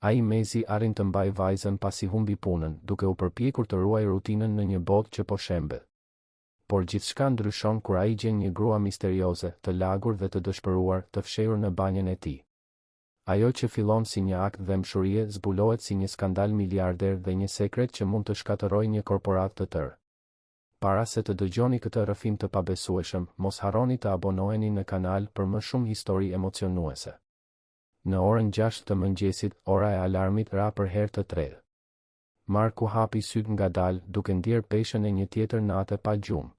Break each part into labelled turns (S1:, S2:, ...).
S1: Ai mezi arrin të mbaj vajzën pasi humbi punën, duke u përpjekur të ruaj rutinën në një botë që po shembet. Por gjithçka ndryshon kur ai gjen një grua misterioze, të lagur dhe të dëshpëruar, të fshehur në banjën e tij. Ajo që fillon si një akt dëmshurie zbulohet si një skandal miliarder dhe një sekret që mund të shkatërrojë një korporatë të tërë. Para se të dëgjoni këtë rrëfim të pabesueshëm, mos harroni të abonoheni në kanal për më shumë histori emocionuese. Në orën 6 të mëngjesit, ora e alarmit ra për herë të tretë. Marku hapi syt ngadalë, duke ndier peshën e një tjetër nate pa gjumë.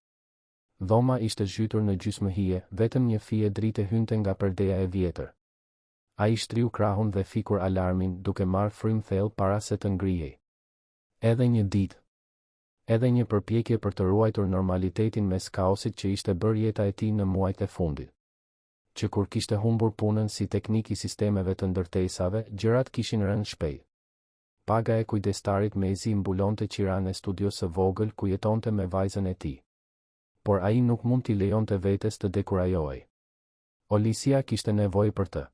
S1: Dhoma ishte zhytur në gjysmë hije, vetëm një fije drite hynte nga perdeja e vjetër. Ai shtriu krahun dhe fikur alarmin, duke marrë frym thellë para se të ngrihej. Edhe një ditë. Edhe një përpjekje për të ruajtur normalitetin mes kaosit që ishte bërë jeta e tij në muajt e fundit. Që kur kishte humbur punën si teknik i sistemeve të ndërtesave, gjërat kishin rënë shpejt. Paga e kujdestarit mezi mbulonte qiran e studios së vogël ku jetonte me vajzën e tij. Por ai nuk mund t'i lejonte vetes të dekurajohej. Olisia kishte nevojë për të.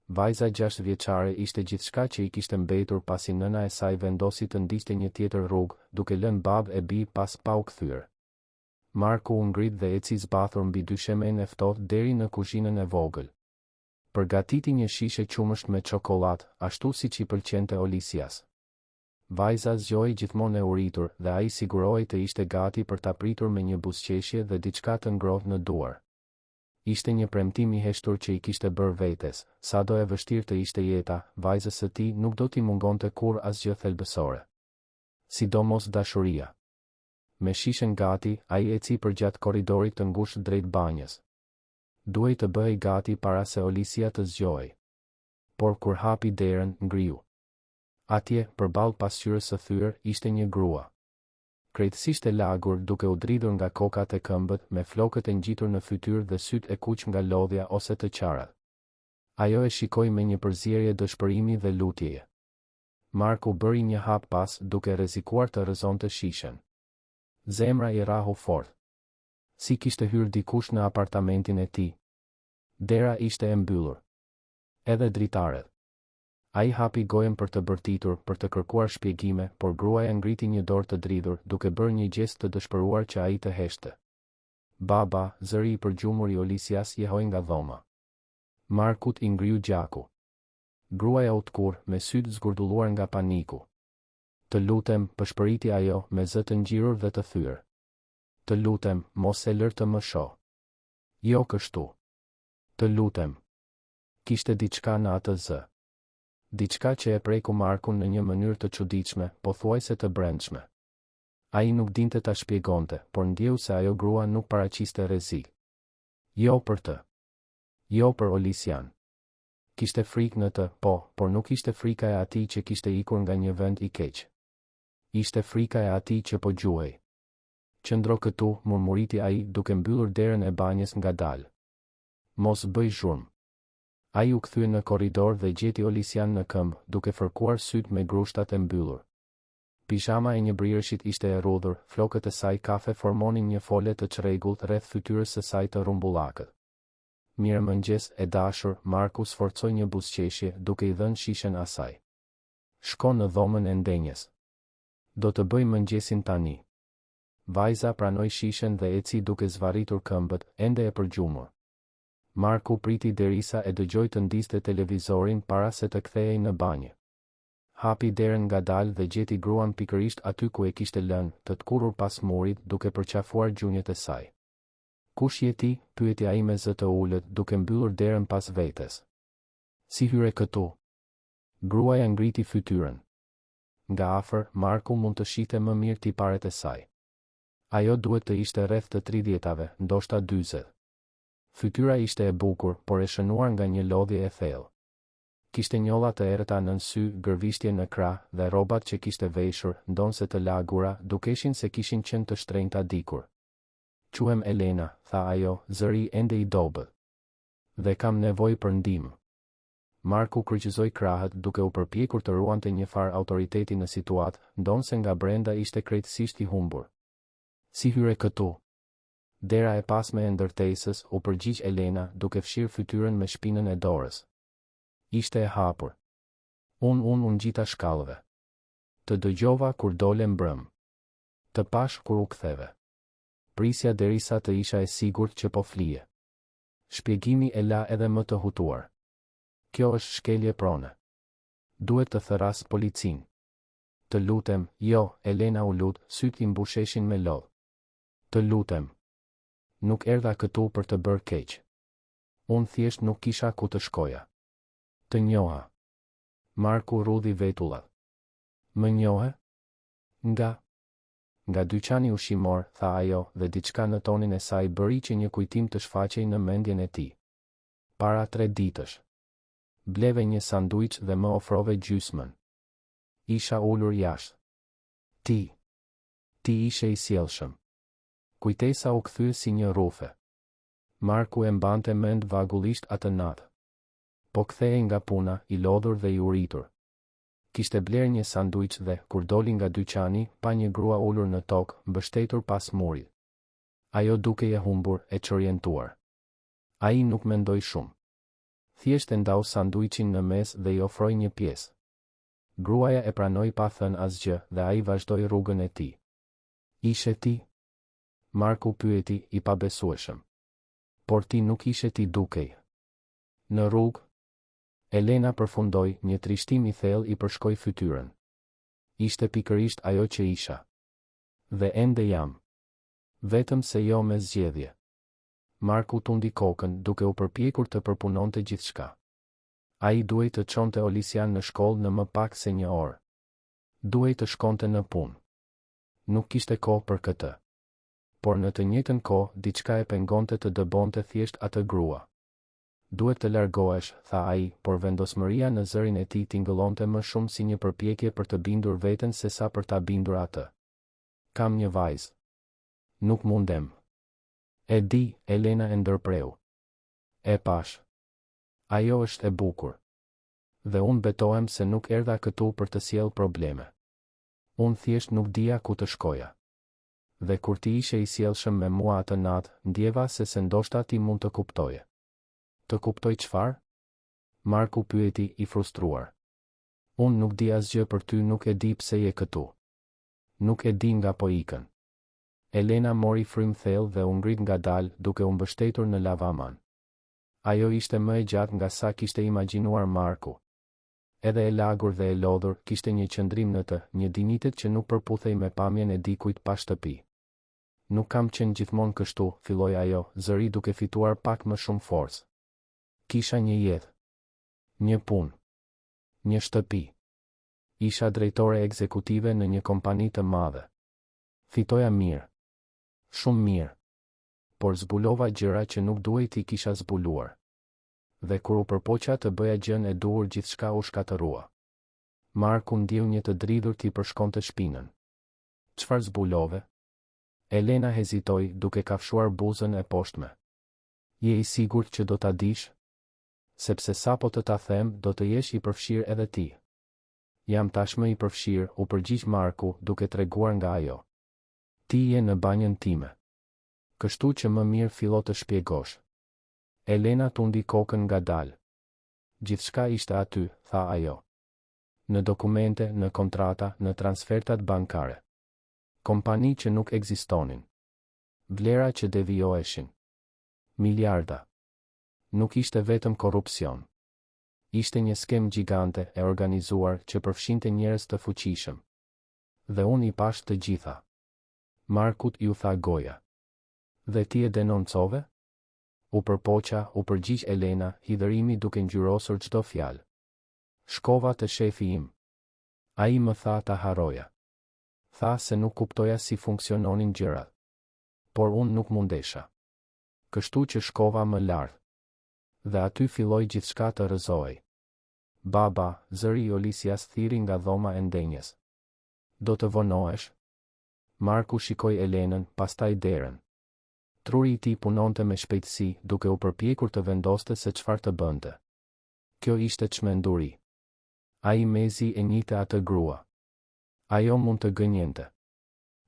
S1: Vajza 6 vjeçare ishte gjithçka që i kishte mbetur pasi nëna e saj vendosi të ndiqte një tjetër rrugë, duke lënë babë e bi pas pa u kthyer. Marku u ngrit dhe eci zbathur mbi dyshemen e ftohtë deri në kuzhinën e vogël. Përgatiti një shishe qumësht me çokoladë, ashtu siç i pëlqente Olisias. Vajza zgjoi gjithmonë e uritur dhe ai sigurohej të ishte gati për ta pritur me një buzëqeshje dhe diçka të ngrohtë në duar. Ishte një premtim i heshtur që i kishte bërë vetes, sado e vështirë të ishte jeta, vajzës së tij nuk do t'i mungonte kur asgjë thelbësore. Sidomos dashuria. Me shishen gati, ai eci përgjatë korridorit të ngushtë drejt banjës. Duhej të bëhej gati para se Olisia të zgjohej. Por kur hapi derën, ngriu. Atje, përballë pasqyrës së thyer, ishte një grua. Krejtësisht e lagur, duke u dridhur nga kokat e këmbët, me flokët e ngjitur në fytyrë dhe syt e kuq nga lodhja ose të qarat. Ajo e shikoi me një përzierje dëshpërimi dhe lutjeje. Marku bëri një hap pas, duke rrezikuar të rrëzonte shishen. Zemra i rahu fort. Si kishte hyrë dikush në apartamentin e tij. Dera ishte e mbyllur. Edhe dritaret. Ai hapi gojën për të bërtitur, për të kërkuar shpjegime, por gruaja ngriti një dorë të dridhur, duke bërë një gjest të dëshpëruar që ai të heshte. Baba, zëri i përgjumur i Olisias jehoi nga dhoma. Markut i ngriu gjaku. Gruaja u tkur, me sytë zgurdulluar nga paniku. Të lutem, pëshpëriti ajo, me zë të ngjirur dhe të thyer. Të lutem, mos e lër të më shoh. Jo kështu. Të lutem. Kishte diçka në atë zë. Diçka që e preku Markun në një mënyrë të çuditshme, pothuajse të brendshme. Ai nuk dinte ta shpjegonte, por ndjeu se ajo grua nuk paraqiste rrezik. Jo për të. Jo për Olisian. Kishte frikë në të, por nuk ishte frika e atij që kishte ikur nga një vend i keq. Ishte frika e atij që po gjuhej. Qëndro këtu, murmuriti ai, duke mbyllur derën e banjës ngadalë. Mos bëj zhurmë. Ai u kthye në korridor dhe gjeti Olisian në këmbë, duke fërkuar syt me grushtat e mbyllur. Pijama e një brirëshit ishte e rrudhur, flokët e saj kafe formonin një fole të çrregullt rreth fytyrës së saj të rumbullakët. Mirëmëngjes, e dashur, Marku sforcoi një buzëqeshje, duke i dhënë shishen asaj. Shko në dhomën e ndenjes. Do të bëj mëngjesin tani. Vajza pranoi shishen dhe eci duke zvarritur këmbët, ende e përgjumur. Marku priti derisa e dëgjoi të ndiste televizorin para se të kthehej në banjë. Hapi derën ngadalë dhe gjeti gruan pikërisht aty ku e kishte lënë, të tkurrur pas murit, duke përqafuar gjunjët e saj. Kush je ti? Pyeti ai me zë të ulët, duke mbyllur derën pas vetes. Si hyre këtu? Gruaja ngriti fytyrën. Nga afër, Marku mund të shihte më mirë tiparet e saj. Ajo duhet të ishte rreth të 30-tave, ndoshta 40. Fytyra ishte e bukur, por e shënuar nga një lodhje e thellë. Kishte njolla të errëta nën sy, gërvishtje në krah dhe rrobat që kishte veshur, ndonse të lagura, dukeshin se kishin qenë të shtrenjta dikur. Quhem Elena, tha ajo, zëri ende i dobët. Dhe kam nevojë për ndihmë. Marku kryqëzoi krahët, duke u përpjekur të ruante një farë autoriteti në situatë, ndonse nga brenda ishte krejtësisht i humbur. Si hyre këtu? Dera e pasme e ndërtesës, u përgjigj Elena, duke fshirë fytyrën me shpinën e dorës. Ishte e hapur. Unë ngjita shkallëve. Të dëgjova kur dole mbrëm. Të pash kur u ktheve. Prisja derisa të isha e sigurt që po flije. Shpjegimi e la edhe më të hutuar. Kjo është shkelje prone. Duhet të thëras policin. Të lutem, jo, Elena u lut, syt i mbusheshin me lodh. Të lutem. Nuk erdha këtu për të bërë keq. Unë thjesht nuk kisha ku të shkoja. Të njoha. Marku rudhi vetullat. Më njohe? Nga dyqani ushqimor, tha ajo, dhe diçka në tonin e saj bëri që një kujtim të shfaqej në mendjen e tij. Para 3 ditësh. Bleve një sanduiç dhe më ofrove gjysmën. Isha ulur jashtë. Ti ishe i sjellshëm. Kujtesa u kthye si një rrufe. Marku e mbante mend vagullisht atë natë. Po kthehej nga puna, i lodhur dhe i uritur. Kishte bler një sanduiç dhe, kur doli nga dyqani, pa një grua ulur në tokë, mbështetur pas murit. Ajo duke e humbur, e çorientuar. Ai nuk mendoi shumë. Thjesht e ndau sanduiçin në mes dhe i ofroi një pjesë. Gruaja e pranoi pa thënë asgjë dhe ai vazhdoi rrugën e tij. Ishe ti? Marku pyeti, i pabesueshëm. Por ti nuk ishe ti dukej. Në rrugë? Elena përfundoi, një trishtim i thellë i përshkoi fytyrën. Ishte pikërisht ajo që isha. Dhe ende jam. Vetëm se jo me zgjedhje. Marku tundi kokën, duke u përpjekur të përpunonte gjithçka. Ai duhej të çonte Olisian në shkollë në më pak se 1 orë. Duhej të shkonte në punë. Nuk kishte kohë për këtë. Por në të njëjtën kohë, diçka e pengonte të dëbonte thjesht atë grua. Duhet të largohesh, tha ai, por vendosmëria në zërin e tij tingëllonte më shumë si një përpjekje për të bindur veten se sa për ta bindur atë. Kam një vajzë. Nuk mundem. E di, Elena e ndërpreu. E pash. Ajo është e bukur. Dhe unë betohem se nuk erdha këtu për të sjellë probleme. Unë thjesht nuk dija ku të shkoja. Dhe kur ti ishe i sjellshëm me mua atë natë, ndjeva se ndoshta ti mund të kuptoje. Të kuptoj çfarë? Marku pyeti, i frustruar. Unë nuk di asgjë për ty, nuk e di pse je këtu. Nuk e di nga po ikën. Elena mori frym thellë dhe u ngrit ngadalë, duke u mbështetur në lavaman. Ajo ishte më e gjatë nga sa kishte imagjinuar Marku. Edhe e lagur dhe e lodhur, kishte një qëndrim në të, një dinitet që nuk përputhej me pamjen e dikujt pa shtëpi. Nuk kam qenë gjithmonë kështu, filloi ajo, zëri duke fituar pak më shumë forcë. Kisha një jetë. Një punë. Një shtëpi. Isha drejtore ekzekutive në një kompani të madhe. Fitoja mirë. Shumë mirë. Por zbulova gjëra që nuk duhej t'i kisha zbuluar. Dhe kur u përpoqja të bëja gjën e duhur, gjithçka u shkatërrua. Marku ndjeu një të dridhur t'i përshkonte shpinën. Çfarë zbulove? Elena hezitoi, duke kafshuar buzën e poshtme. Je i sigurt që do ta dish? Sepse sapo të ta them, do të jesh i përfshirë edhe ti. Jam tashmë i përfshirë, u përgjigj Marku, duke treguar nga ajo. Ti je në banjën time. Kështu që më mirë fillo të shpjegosh. Elena tundi kokën ngadalë. Gjithçka ishte aty, tha ajo. Në dokumente, në kontrata, në transfertat bankare. Kompani që nuk ekzistonin. Vlera që devijoheshin. Miliarda. Nuk ishte vetëm korrupsion. Ishte një skem gjigante e organizuar që përfshinte njerëz të fuqishëm. Dhe unë i pash të gjitha. Markut ju tha goja. Dhe ti e denoncove? U përpoqa, u përgjigj Elena, hidhërimi duke ngjyrosur çdo fjalë. Shkova te shefi im. Ai më tha ta harroja. Tha se nuk kuptoja si funksiononin gjërat. Por unë nuk mundesha. Kështu që shkova më lart. Dhe aty filloi gjithçka të rrëzohej. Baba, zëri i Olisias thiri nga dhoma e ndenjes. Do të vonohesh? Marku shikoi Elenën, pastaj derën. Truri i tij punonte me shpejtësi, duke u përpjekur të vendoste se çfarë të bënte. Kjo ishte çmenduri. Ai mezi e njihte atë grua. Ajo mund të gënjente.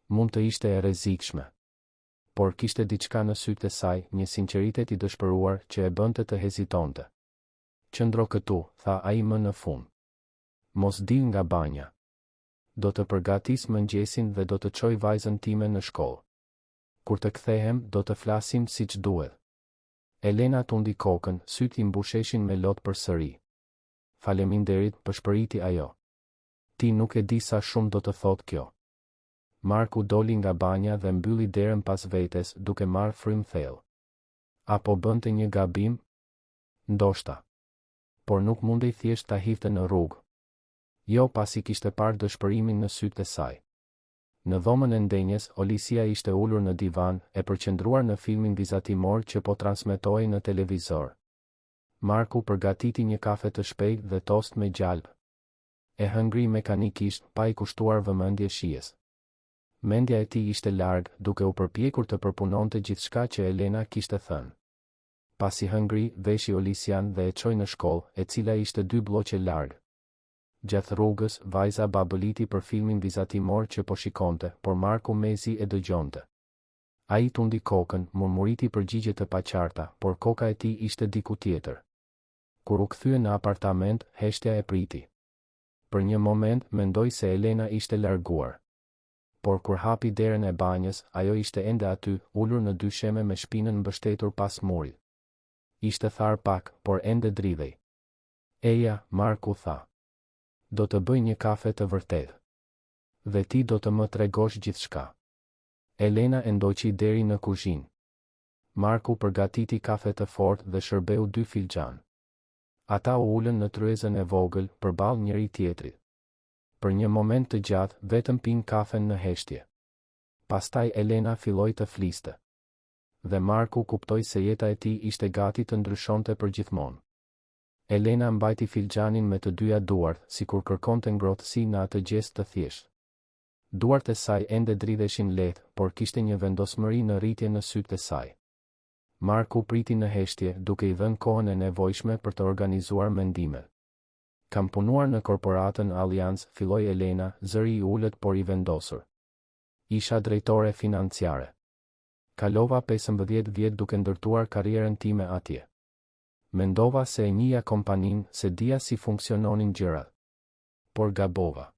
S1: Mund të ishte e rrezikshme. Por kishte diçka në sytë e saj, një sinqeritet i dëshpëruar që e bënte të hezitonte. Qëndro këtu, tha ai më në fund. Mos dil nga banja. Do të përgatis mëngjesin dhe do të çoj vajzën time në shkollë. Kur të kthehem, do të flasim siç duhet. Elena tundi kokën, syt I mbusheshin me lot përsëri. Faleminderit, përshpëriti ajo. Ti nuk e di sa shumë do të thot kjo. Marku doli nga banja dhe mbylli derën pas vetes duke marrë frym thellë. Apo bënte një gabim? Ndoshta. Por nuk mundej thjesht ta hidhte në rrugë. Jo pasi kishte parë dëshpërimin në sytë e saj. Në dhomën e ndenjes, Olisia ishte ulur në divan, e përqendruar në filmin vizatimor që po transmetohej në televizor. Marku përgatiti një kafe të shpejtë dhe tost me gjalp. E hëngri mekanikisht, pa I kushtuar vëmendje shijes. Mendja e tij ishte larg, duke u përpjekur të përpunonte gjithçka që Elena kishte thënë. Pasi hëngri, veshi Olisian dhe e çoi në shkollë, e cila ishte 2 bloqe larg. Gjatë rrugës, vajza babëliti për filmin vizatimor që po shikonte, por Marku mezi e dëgjonte. Ai tundi kokën, murmuriti përgjigje të paqarta, por koka e tij ishte diku tjetër. Kur u kthye në apartament, heshtja e priti. Për një moment mendoi se Elena ishte larguar. Por kur hapi derën e banjës, ajo ishte ende aty, ulur në dysheme me shpinën mbështetur pas murit. Ishte thar pak, por ende dridhej. Eja, Marku tha. Do të bëj një kafe të vërtetë. Dhe ti do të më tregosh gjithçka. Elena e ndoqi deri në kuzhinë. Marku përgatiti kafe të fortë dhe shërbeu 2 filxhan. Ata u ulën në tryezën e vogël, përballë njëri tjetrit. Për një moment të gjatë, vetëm pinë kafen në heshtje. Pastaj Elena filloi të fliste. Dhe Marku kuptoi se jeta e tij ishte gati të ndryshonte përgjithmonë. Elena mbajti filxhanin me të dyja duart, sikur kërkonte ngrohtësi në atë gjest të thjeshtë. Duart e saj ende dridheshin lehtë, por kishte një vendosmëri në rritje në sytë e saj. Marku priti në heshtje, duke I dhënë kohën e nevojshme për të organizuar mendimet. Kam punuar në korporatën Allianz, filloi Elena, zëri I ulët por I vendosur. Isha drejtore financiare. Kalova 15 vjet duke ndërtuar karrierën time atje. Mendova se e njihja kompaninë, se dija si funksiononin gjërat. Por gabova.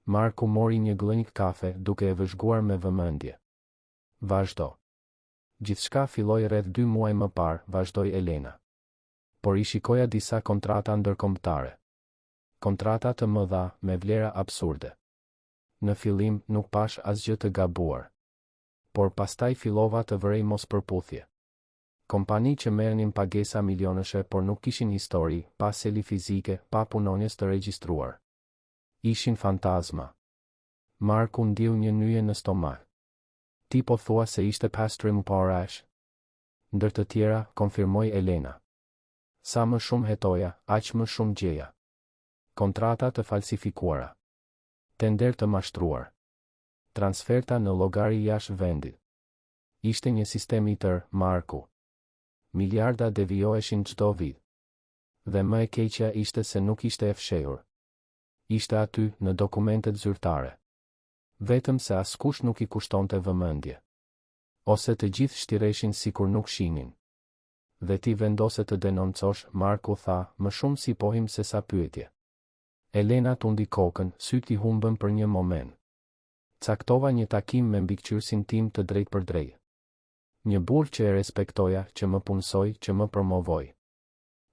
S1: Marku mori një glënjë kafe duke e vëzhguar me vëmendje. Vazhdo. Gjithçka filloi rreth 2 muaj më parë, vazhdoi Elena. Por I shikoja disa kontrata ndërkombëtare. Kontrata të mëdha, me vlera absurde. Në fillim, nuk pash asgjë të gabuar. Por pastaj fillova të vërej mospërputhje. Kompani që merrnin pagesa milionëshe por nuk kishin histori, pa seli fizike, pa punonjës të regjistruar. Ishin fantazma. Marku ndiu një nyje në stomak. Ti po thua se ishte pastrim parash? Ndër të tjera, konfirmoi Elena. Sa më shumë hetoja, aq më shumë gjeja. Kontrata të falsifikuara. Tender të mashtruar. Transferta në llogari jashtë vendit. Ishte një sistem I tërë, Marku. Miliarda devijoheshin çdo vit. Dhe më e keqja ishte se nuk ishte e fshehur. Ishte aty, në dokumentet zyrtare. Vetëm se askush nuk I kushtonte vëmendje. Ose të gjithë shtireshin sikur nuk shihnin. Dhe ti vendose të denoncosh, Marku tha, më shumë si pohim se sa pyetje. Elena tundi kokën, syt I humbën për një moment. Caktova një takim me mbikëqyrësin tim të drejt për drejt. Një burr që e respektoja, që më punësoj, që më promovoj.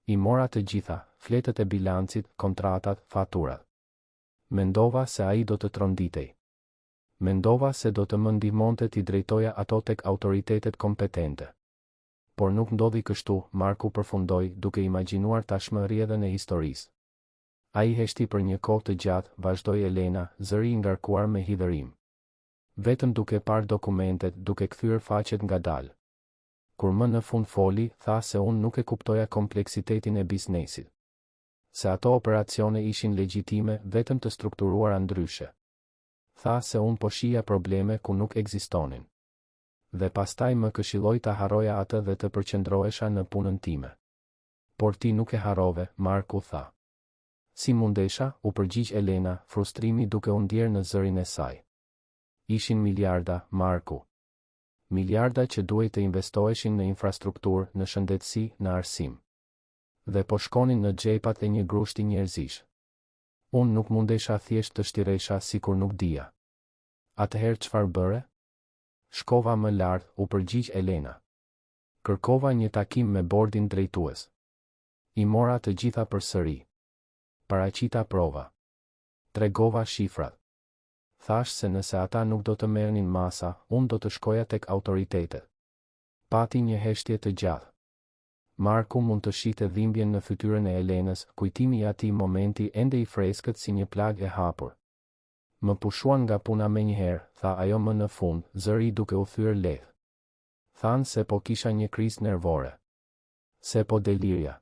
S1: I mora të gjitha, fletët e bilancit, kontratat, faturat. Mendova se ai do të tronditej. Mendova se do të më ndihmonte t'i drejtoja ato tek autoritetet kompetente. Por nuk ndodhi kështu, Marku përfundoi, duke imagjinuar tashmë rrjedhën e historisë. Ai heshti për një kohë të gjatë, vazhdoi Elena, zëri I ngarkuar me hidhërim. Vetëm duke parë dokumentet, duke kthyer faqet ngadalë. Kur më në fund foli, tha se unë nuk e kuptoja kompleksitetin e biznesit. Se ato operacione ishin legjitime, vetëm të strukturuara ndryshe. Tha se unë po shija probleme ku nuk ekzistonin. Dhe pastaj më këshilloi ta harroja atë dhe të përqendrohesha në punën time. Por ti nuk e harrove, Marku tha. Si mundesha, u përgjigj Elena, frustrimi duke u ndjerë në zërin e saj. Ishin miliarda, Marku. Miliarda që duhej të investoheshin në infrastrukturë, në shëndetësi, në arsim. Dhe po shkonin në xhepat e një grushti njerëzish. Unë nuk mundesha thjesht të shtiresha si kur nuk dija. Atëherë çfarë bëre? Shkova më lart, u përgjigj Elena. Kërkova një takim me bordin drejtues. I mora të gjitha përsëri. Paraqita prova. Tregova shifrat. Thash se nëse ata nuk do të merrnin masa, unë do të shkoja tek autoritetet. Pati një heshtje të gjatë. Marku mund të shihte dhimbjen në fytyrën e Elenës, kujtimi i atij momenti ende i freskët si një plagë e hapur. Më pushuan nga puna menjëherë, tha ajo më në fund, zëri duke u thyer lehtë. Thanë se po kisha një krizë nervore. Se po delirja.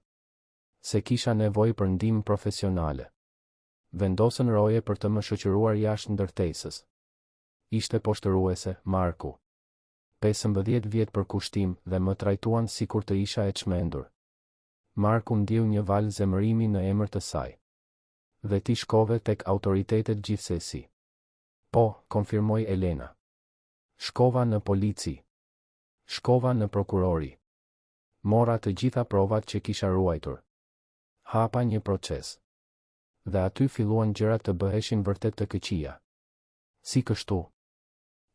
S1: Se kisha nevojë për ndihmë profesionale. Vendosën roje për të më shoqëruar jashtë ndërtesës. Ishte poshtëruese, Marku. 15 vjet për kushtim dhe më trajtuan sikur të isha e çmendur. Marku ndjeu një val zemërimi në emër të saj. Dhe ti shkove tek autoritetet gjithsesi. Po, konfirmoi Elena. Shkova në polici. Shkova në prokurori. Mora të gjitha provat që kisha ruajtur. Hapa një proces. Dhe aty filluan gjërat të bëheshin vërtet të këqija. Si kështu?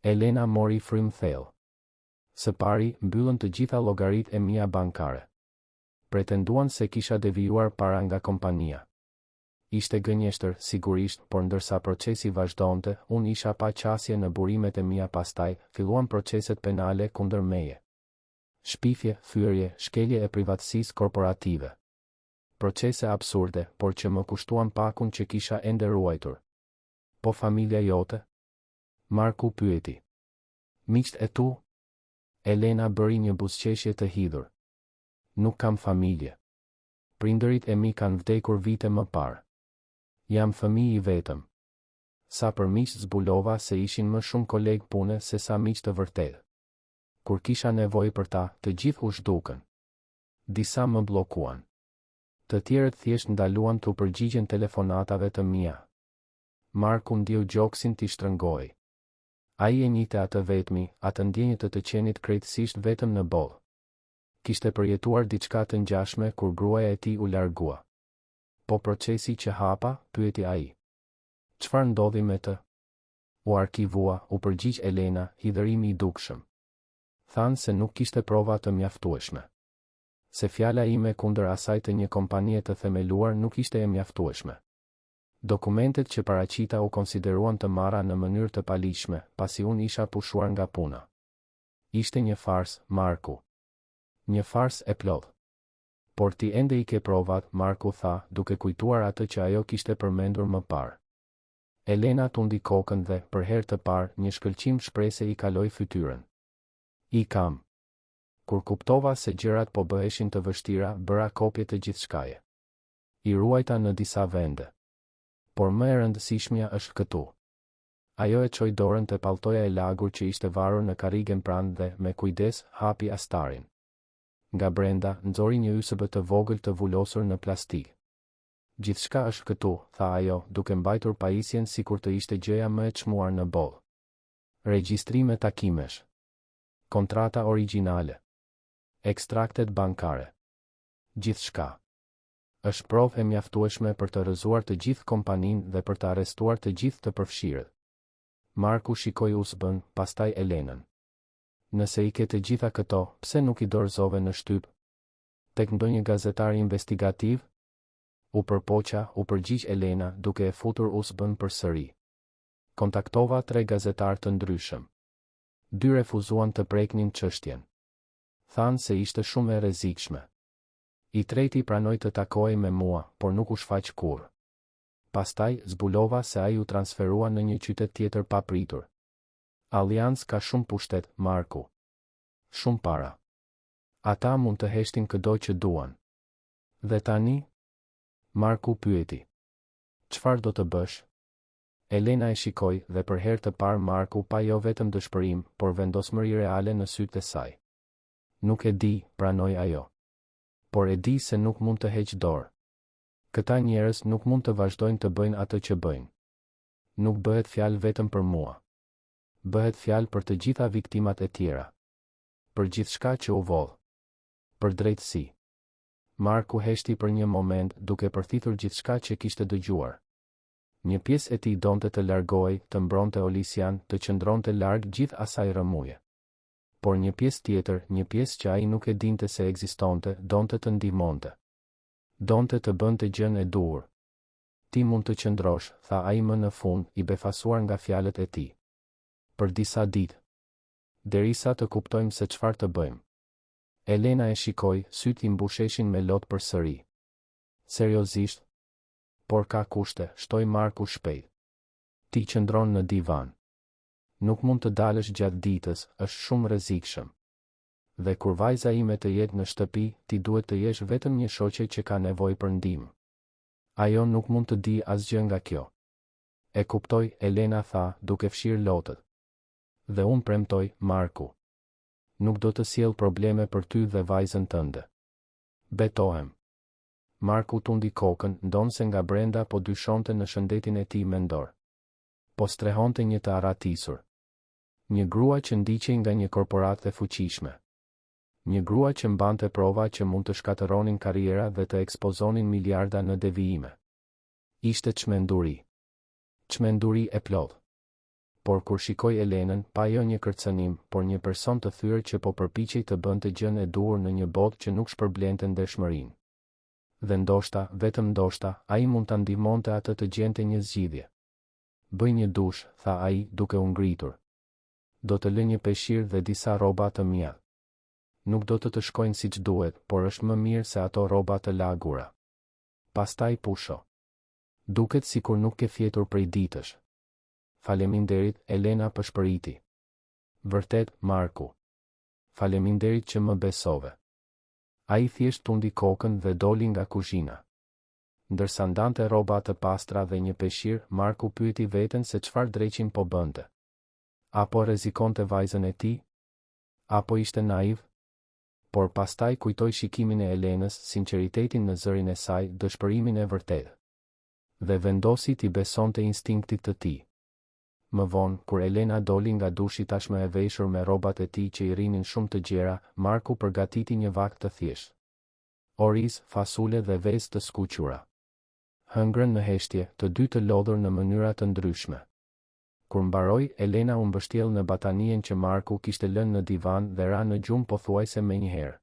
S1: Elena mori frym thellë. Së pari, mbyllën të gjitha llogaritë e mia bankare. Pretenduan se kisha devijuar para nga kompania. Ishte gënjeshtër, sigurisht, por ndërsa procesi vazhdonte, unë isha pa qasje në burimet e mia pastaj, filluan proceset penale kundër meje. Shpifje, thyerje, shkelje e privatësisë korporative. Procese absurde, por që më kushtuan pakun që kisha ende ruajtur. Po familja jote? Marku pyeti. Miqt e tu? Elena bëri një buzëqeshje të hidhur. Nuk kam familje. Prindërit e mi kanë vdekur vite më parë. Jam fëmijë i vetëm. Sa për miq zbulova se ishin më shumë kolegë pune se sa miq të vërtetë. Kur kisha nevojë për ta, të gjithë u zhdukën. Disa më bllokuan. Të tjerët thjesht ndaluan të përgjigjen telefonatave të mia. Marku ndjeu gjoksin t'i shtrëngoi. Ai e njihte atë vetmi, atë ndjenjë të qenit krejtësisht vetëm në bollë. Kishte përjetuar diçka të ngjashme kur gruaja e tij u largua. Po procesi që hapa, pyeti ai. Çfarë ndodhi me të? U arkivua, u përgjigj Elena, hidhërimi i dukshëm. Thanë se nuk kishte prova të mjaftueshme. Se fjala ime kundër asaj të një kompanie të themeluar nuk ishte e mjaftueshme. Dokumentet që paraqita u konsideruan të marra në mënyrë të paligjshme, pasi unë isha pushuar nga puna. Ishte një fars, Marku. Një fars e plotë. Por ti ende i ke provat, Marku tha, duke kujtuar atë që ajo kishte përmendur më parë. Elena tundi kokën dhe, për herë të parë, një shkëlqim shprese i kaloi fytyrën. I kam. Kur kuptova se gjërat po bëheshin të vështira, bëra kopje të gjithçkaje. I ruajta në disa vende. Por më e rëndësishmja është këtu. Ajo e çoi dorën te palltoja e lagur që ishte varur në karrigen pranë dhe, me kujdes, hapi astarin. Nga brenda, nxori një USB të vogël të vulosur në plastik. Gjithçka është këtu, tha ajo, duke mbajtur pajisjen sikur të ishte gjëja më e çmuar në bollë. Regjistrime takimesh. Kontrata origjinale. Ekstraktet bankare. Gjithçka. Është provë e mjaftueshme për të rrëzuar të gjithë kompaninë dhe për të arrestuar të gjithë të përfshirët. Marku shikoi USB-n, pastaj Elenën. Nëse i ke të gjitha këto, pse nuk i dorëzove në shtyp? Tek ndonjë gazetar investigativ? U përpoqa, u përgjigj Elena, duke e futur USB-n përsëri. Kontaktova 3 gazetar të ndryshëm. 2 refuzuan të preknin çështjen. Thanë se ishte shumë e rrezikshme. I treti pranoi të takohej me mua, por nuk u shfaq kurrë. Pastaj, zbulova se ai u transferua në një qytet tjetër pa pritur. Allianz ka shumë pushtet, Marku. Shumë para. Ata mund të heshtin çdo që duan. Dhe tani? Marku pyeti. Çfarë do të bësh? Elena e shikoi dhe për herë të parë Marku pa jo vetëm dëshpërim, por vendosmëri reale në sytë e saj. Nuk e di, pranoi ajo. Por e di se nuk mund të heq dorë. Këta njerëz nuk mund të vazhdojnë të bëjnë atë që bëjnë. Nuk bëhet fjalë vetëm për mua. Bëhet fjalë për të gjitha viktimat e tjera. Për gjithçka që u vodh. Për drejtësi. Marku heshti për një moment duke përthitur gjithçka që kishte dëgjuar. Një pjesë e tij donte të largohej, të mbronte Olisian, të qëndronte larg gjithë asaj rëmuje. Por një pjesë tjetër, një pjesë që ai nuk e dinte se ekzistonte, donte të ndihmonte. Donte të bënte gjën e duhur. Ti mund të qëndrosh, tha ai më në fund, i befasuar nga fjalët e tij. Për disa ditë. Derisa të kuptojmë se çfarë të bëjmë. Elena e shikoi, sytë i mbusheshin me lot përsëri. Seriozisht? Por ka kushte, shtoi Marku shpejt. Ti qëndron në divan. Nuk mund të dalësh gjatë ditës, është shumë rrezikshëm. Dhe kur vajza ime të jetë në shtëpi, ti duhet të jesh vetëm një shoqe që ka nevojë për ndihmë. Ajo nuk mund të di asgjë nga kjo. E kuptoj, Elena tha, duke fshirë lotët. Dhe unë premtoj, Marku. Nuk do të sjell probleme për ty dhe vajzën tënde. Betohem. Marku tundi kokën, ndonse nga brenda po dyshonte në shëndetin e tij mendor. Po strehonte një të arratisur. Një grua që ndiqej nga një korporatë e fuqishme. Një grua që mbante prova që mund të shkatëronin karriera dhe të ekspozonin miliarda në devijime. Ishte çmenduri. Çmenduri e plotë. Por kur shikoi Elenën, pa jo një kërcënim, por një person të thyrë që po përpiqej të bënte gjën e duhur në një botë që nuk shpërblente ndershmërinë. Dhe ndoshta, vetëm ndoshta, ai mund ta ndihmonte atë të gjente një zgjidhje. Bëj një dush, tha ai, duke u ngritur. Do të lë një peshqir dhe disa rroba të mia. Nuk do të shkojnë siç duhet, por është më mirë se ato rroba të lagura. Pastaj pusho. Duket sikur nuk ke fjetur prej ditësh. Faleminderit, Elena pëshpëriti. Vërtet, Marku. Faleminderit që më besove. Ai thjesht tundi kokën dhe doli nga kuzhina. Ndërsa ndante rroba të pastra dhe një peshqir, Marku pyeti veten se çfarë dreqin po bënte. Apo rrezikonte vajzën e tij? Apo ishte naiv? Por pastaj kujtoi shikimin e Elenës, sinqeritetin në zërin e saj, dëshpërimin e vërtetë. Dhe vendosi t'i besonte instinktit të tij. Më vonë, kur Elena doli nga dushi tashmë e veshur me rrobat e tij që i rrinin shumë të gjera, Marku përgatiti një vakt të thjeshtë. Oriz, fasule dhe vezë të skuqura. Hëngrën në heshtje, të dy të lodhur në mënyra të ndryshme. Kur mbaroi, Elena u mbështjell në batanien që Marku kishte lënë në divan dhe ra në gjumë pothuajse menjëherë.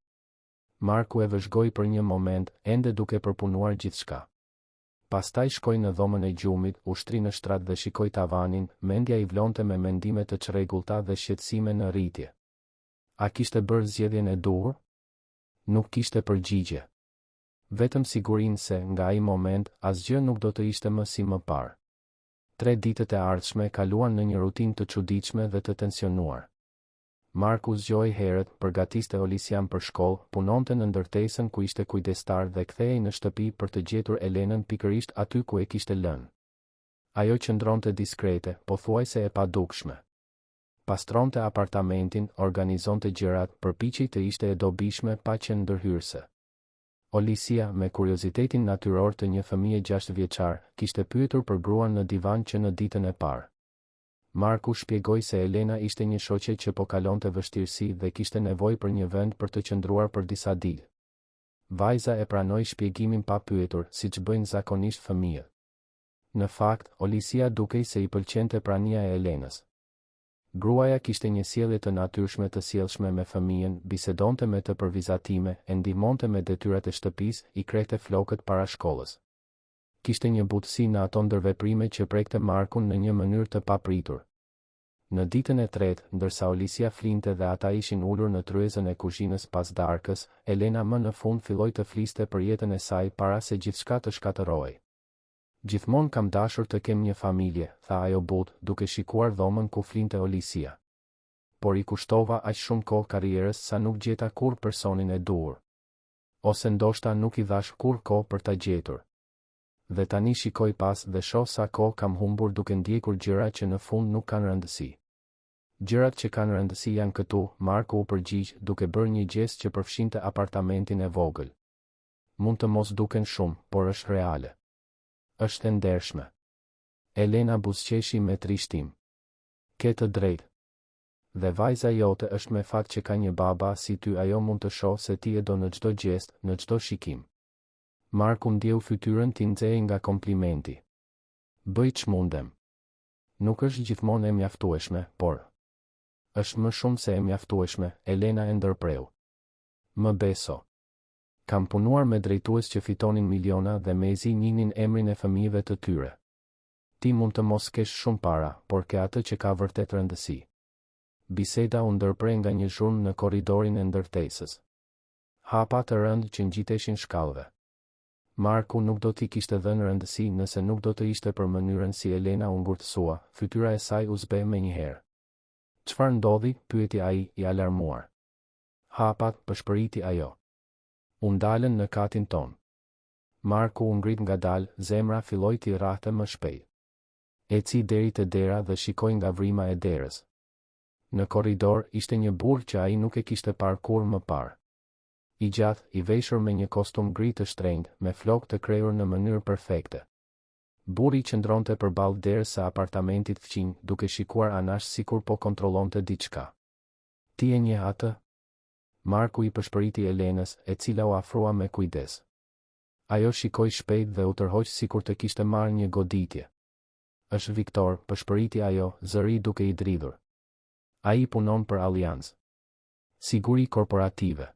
S1: Marku e vëzhgoi për një moment, ende duke përpunuar gjithçka. Pastaj shkoi në dhomën e gjumit, ushtri në shtrat dhe shikoi tavanin, mendja i vlonte me mendime të çrregullta dhe shqetësime në rritje. A kishte bërë zgjedhjen e duhur? Nuk kishte përgjigje. Vetëm sigurinë se, nga ai moment, asgjë nuk do të ishte më si më parë. 3 ditët e ardhshme kaluan në një rutinë të çuditshme dhe të tensionuar. Marku zgjoi herët, përgatiste Olisian për shkollë, punonte në ndërtesën ku ishte kujdestar dhe kthehej në shtëpi për të gjetur Elenën pikërisht aty ku e kishte lënë. Ajo qëndronte diskrete, pothuajse e padukshme. Pastronte apartamentin, organizonte gjërat, përpiqej të ishte e dobishme pa qenë ndërhyrëse. Olisia, me kuriozitetin natyror të një fëmije 6 vjeçar, kishte pyetur për gruan në divan që në ditën e parë. Marku shpjegoi se Elena ishte një shoqe që po kalonte vështirësi dhe kishte nevojë për një vend për të qëndruar për disa ditë. Vajza e pranoi shpjegimin pa pyetur, siç bëjnë zakonisht fëmijët. Në fakt, Olisia dukej se i pëlqente prania e Elenës. Gruaja kishte një sjellje të natyrshme të sjellshme me fëmijën, bisedonte me të për vizatime, e ndihmonte me detyrat e shtëpisë, i krehte flokët para shkollës. Kishte një butësi në ato ndërveprime që prekte Markun në një mënyrë të papritur. Në ditën e tretë, ndërsa Olisia flinte dhe ata ishin ulur në tryezën e kuzhinës pas darkës, Elena më në fund filloi të fliste për jetën e saj para se gjithçka të shkatërrohej. Gjithmonë kam dashur të kem një familje, tha ajo butë, duke shikuar dhomën ku flinte Olisia. Por i kushtova aq shumë kohë karrierës sa nuk gjeta kur personin e duhur. Ose ndoshta nuk i dhash kur kohë për ta gjetur. Dhe tani shikoj pas dhe shoh sa kohë kam humbur duke ndjekur gjëra që në fund nuk kanë rëndësi. Gjërat që kanë rëndësi janë këtu, Marku u përgjigj, duke bërë një gest që përfshinte apartamentin e vogël. Mund të mos duken shumë, por është reale. Është e ndershme. Elena buzëqeshi me trishtim. Ke të drejtë. Dhe vajza jote është me fat që ka një baba si ty, ajo mund të shohë se ti e do në çdo gjest, në çdo shikim. Marku ndjeu fytyrën t'i nxehej nga komplimenti. Bëj ç'mundem. Nuk është gjithmonë e mjaftueshme, por është më shumë se e mjaftueshme, Elena e ndërpreu. Më beso. Kam punuar me drejtues që fitonin miliona dhe mezi njihnin emrin e fëmijëve të tyre. Ti mund të mos kesh shumë para, por ke atë që ka vërtet rëndësi. Biseda u ndërprej nga një zhurmë në korridorin e ndërtesës. Hapa të rëndë që ngjiteshin shkallëve. Marku nuk do t'i kishte dhënë rëndësi nëse nuk do të ishte për mënyrën si Elena u ngurtësua, fytyra e saj u zbe menjëherë. Çfarë ndodhi? Pyeti ai, i alarmuar. Hapat, pëshpëriti ajo. U ndalën në katin ton. Marku u ngrit ngadalë, zemra filloi t'i rrahte më shpejt. Eci deri te dera dhe shikoi nga vrima e derës. Në korridor ishte një burr që ai nuk e kishte parë kurrë më parë. I gjatë, i veshur me një kostum gri të shtrenjtë, me flokë të krejur në mënyrë perfekte. Burri qëndronte përballë derës së apartamentit fqinj, duke shikuar anash sikur po kontrollonte diçka. Ti e njeh atë? Marku i pëshpëriti Elenës, e cila u afrua me kujdes. Ajo shikoi shpejt dhe u tërhoq sikur të kishte marrë një goditje. Është Viktor, pëshpëriti ajo, zëri duke i dridhur. Ai punon për Allianz. Siguri korporative.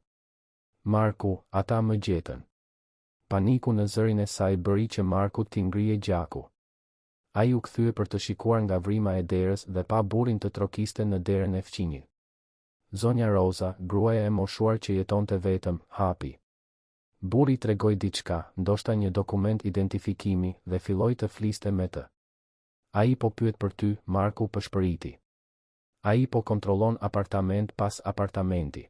S1: Marku, ata më gjetën. Paniku në zërin e saj bëri që Marku t'i ngrije gjaku. Ai u kthye për të shikuar nga vrima e derës dhe pa burrin të trokiste në derën e fqinjit. Zonja Rosa, gruaja e moshuar që jetonte vetëm, hapi. Burri tregoi diçka, ndoshta një dokument identifikimi, dhe filloi të fliste me të. Ai po pyet për ty, Marku pëshpëriti. Ai po kontrollon apartament pas apartamenti.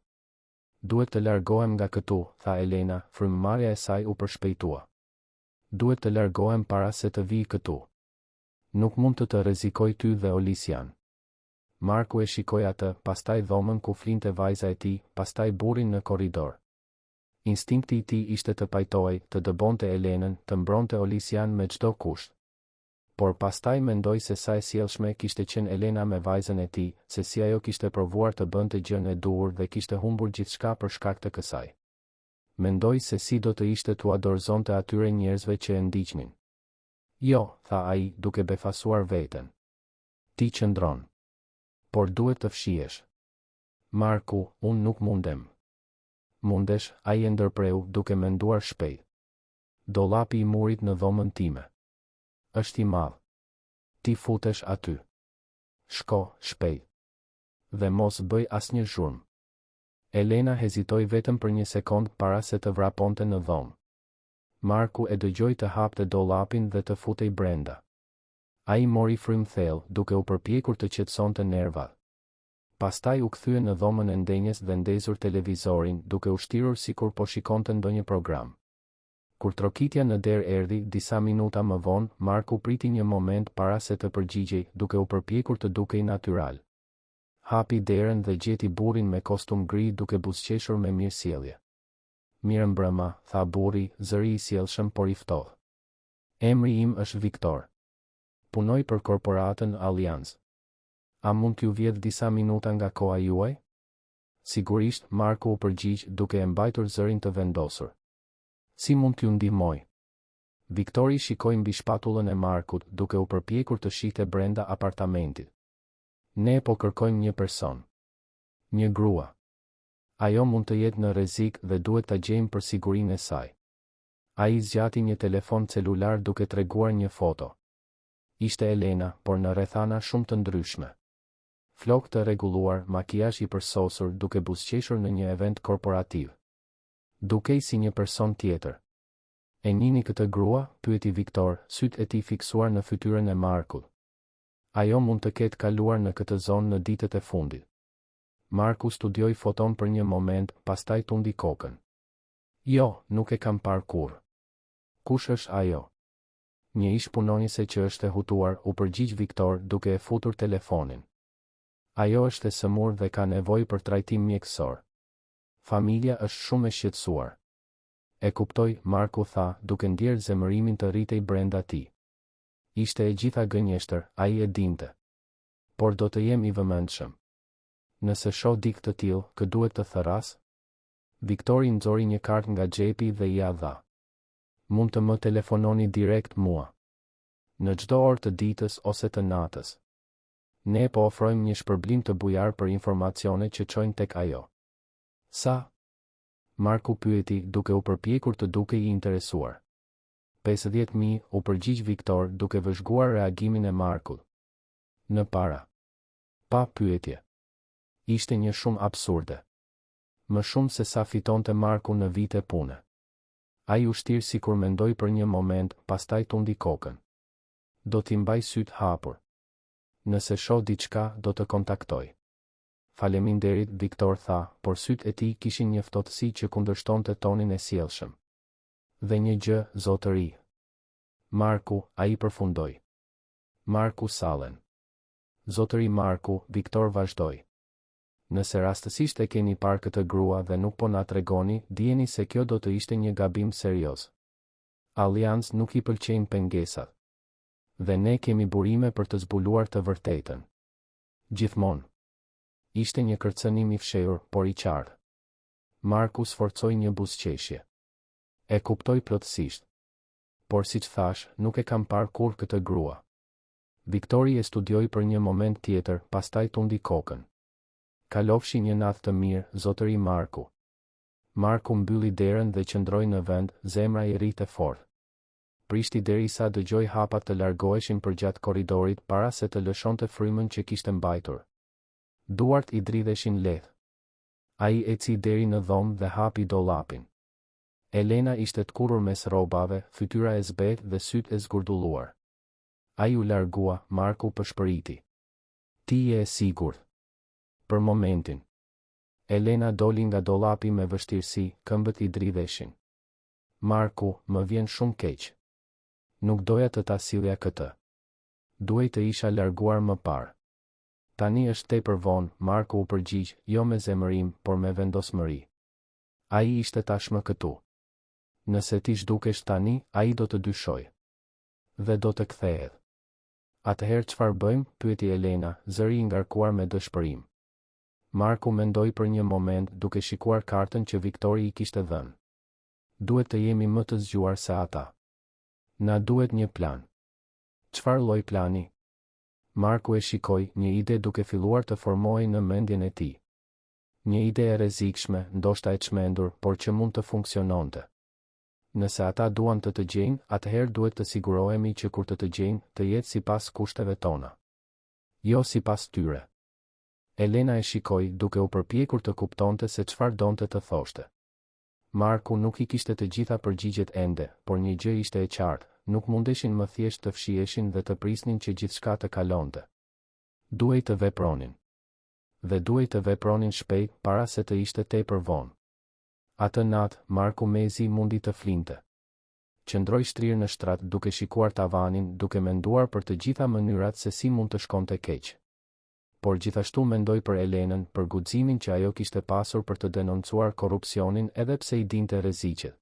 S1: Duhet të largohem nga këtu, tha Elena, frymëmarrja e saj u përshpejtua. Duhet të largohem para se të vij këtu. Nuk mund të rrezikoj ty dhe Olisian. Marku e shikoi atë, pastaj dhomën ku flinte vajza e tij, pastaj burrin në korridor. Instinkti i tij ishte të pajtohej, të dëbonte Elenën, të mbronte Olisian me çdo kusht. Por pastaj mendoi se sa e sjellshme kishte qenë Elena me vajzën e tij, se si ajo kishte provuar të bënte gjën e duhur dhe kishte humbur gjithçka për shkak të kësaj. Mendoi se si do të ishte t'u dorëzonte atyre njerëzve që e ndiqnin. Jo, tha ai, duke befasuar veten. Ti qëndron. Por duhet të fshihesh. Marku, unë nuk mundem. Mundesh, ai e ndërpreu, duke menduar shpejt. Dollapi i murit në dhomën time. Është i madh. Ti futesh aty. Shko, shpejt. Dhe mos bëj asnjë zhurmë. Elena hezitoi vetëm për një sekond para se të vraponte në dhomë. Marku e dëgjoi të hapte dollapin dhe të futej brenda. Ai mori frym thellë, duke u përpjekur të qetësonte nervat. Pastaj u kthye në dhomën e ndenjes dhe ndezur televizorin, duke u shtirur sikur po shikonte ndonjë program. Kur trokitja në derë erdhi disa minuta më vonë, Marku priti një moment para se të përgjigjej, duke u përpjekur të dukej natyral. Hapi derën dhe gjeti burrin me kostum gri duke buzëqeshur me mirësjellje. Mirëmbrëma, tha burri, zëri i sjellshëm por i ftohtë. Emri im është Viktor. Punoj për korporatën Allianz. A mund t'ju vjedh disa minuta nga koha juaj? Sigurisht, Marku u përgjigj duke e mbajtur zërin të vendosur. Si mund t'ju ndihmoj? Viktori shikoi mbi shpatullën e Markut, duke u përpjekur të shihte brenda apartamentit. Ne po kërkojmë një person. Një grua. Ajo mund të jetë në rrezik dhe duhet ta gjejmë për sigurinë e saj. Ai zgjati një telefon celular duke treguar një foto. Ishte Elena, por në rrethana shumë të ndryshme. Flokë të rregulluar, makijazh i përsosur, duke buzëqeshur në një event korporativ. Dukej si një person tjetër. E njihni këtë grua? Pyeti Viktor, sytë e tij fiksuar në fytyrën e Markut. Ajo mund të ketë kaluar në këtë zonë në ditët e fundit. Marku studioi foton për një moment, pastaj tundi kokën. Jo, nuk e kam parë kurrë. Kush është ajo? Një ish punonjëse që është e hutuar, u përgjigj Viktor duke e futur telefonin. Ajo është e sëmurë dhe ka nevojë për trajtim mjekësor. Familja është shumë e shqetësuar. E kuptoj, Marku tha, duke ndjerë zemërimin të rritej brenda tij. Ishte e gjitha gënjeshtër, ai e dinte. Por do të jem i vëmendshëm. Nëse shoh dikë të tillë, kë duhet të therras? Viktori nxori një kartë nga xhepi dhe ia dha. Mund të më telefononi direkt mua. Në çdo orë të ditës ose të natës. Ne po ofrojmë një shpërblim të bujar për informacione që çojnë tek ajo. Sa? Marku pyeti, duke u përpjekur të dukej i interesuar. 50.000, u përgjigj Viktor, duke vëzhguar reagimin e Markut. Në para. Pa pyetje. Ishte një shumë absurde. Më shumë se sa fitonte Marku në vite pune. Ai u shtir sikur mendoi për një moment, pastaj tundi kokën. Do t'i mbaj syt hapur. Nëse shoh diçka, do të kontaktoj. Faleminderit, Viktor tha, por syt e tij kishin një ftohtësi që kundërshtonte tonin e sjellshëm. Dhe një gjë, zotëri. Marku, ai përfundoi. Marku Sallen. Zotëri Marku, Viktor vazhdoi. Nëse rastësisht e keni parë këtë grua dhe nuk po na tregoni, dijeni se kjo do të ishte një gabim serioz. Allianz nuk i pëlqejnë pengesat. Dhe ne kemi burime për të zbuluar të vërtetën. Gjithmonë. Ishte një kërcënim i fshehur, por i qartë. Marku sforcoi një buzëqeshje. E kuptoj plotësisht. Por siç thash, nuk e kam parë kurrë këtë grua. Viktori e studioi për një moment tjetër, pastaj tundi kokën. Kalofshi një natë të mirë, zotëri Marku. Marku mbylli derën dhe qëndroi në vend, zemra i rrite fort. Prishti derisa dëgjoi hapat të largoheshin përgjatë korridorit para se të lëshonte frymën që kishte mbajtur. Duart i dridheshin lehtë. Ai eci deri në dhomë dhe hapi dollapin. Elena ishte të kurrur mes rrobave, fytyra e zbetë dhe sytë e zgurdulluar. Ai u largua, Marku përshpëriti. Ti je e sigurt? Për momentin. Elena doli nga dollapi me vështirësi, këmbët i dridheshin. Marku, më vjen shumë keq. Nuk doja të ta sillja këtë. Duhej të isha larguar më parë. Tani është tepër vonë, Marku u përgjigj, jo me zemërim, por me vendosmëri. Ai ishte tashmë këtu. Nëse ti zhdukesh tani, ai do të dyshoj. Dhe do të kthehet. Atëherë çfarë bëjmë? Pyeti Elena, zëri i ngarkuar me dëshpërim. Marku mendoi për një moment, duke shikuar kartën që Viktori i kishte dhënë. Duhet të jemi më të zgjuar se ata. Na duhet një plan. Çfarë lloj plani? Marku e shikoi, një ide duke filluar të formohej në mendjen e tij. Një ide e rrezikshme, ndoshta e çmendur, por që mund të funksiononte. Nëse ata duan të gjejnë, atëherë duhet të sigurohemi që kur të gjejnë, të jetë sipas kushteve tona. Jo sipas tyre. Elena e shikoi, duke u përpjekur të kuptonte se çfarë donte të thoshte. Marku nuk i kishte të gjitha përgjigjet ende, por një gjë ishte e qartë, nuk mundeshin më thjesht të fshiheshin dhe të prisnin që gjithçka të kalonte. Duhej të vepronin. Dhe duhej të vepronin shpejt para se të ishte tepër vonë. Atë natë, Marku mezi mundi të flinte. Qëndroi shtrirë në shtrat duke shikuar tavanin, duke menduar për të gjitha mënyrat se si mund të shkonte keq. Por gjithashtu mendoi për Elenën, për guximin që ajo kishte pasur për të denoncuar korrupsionin edhe pse I dinte rreziqet.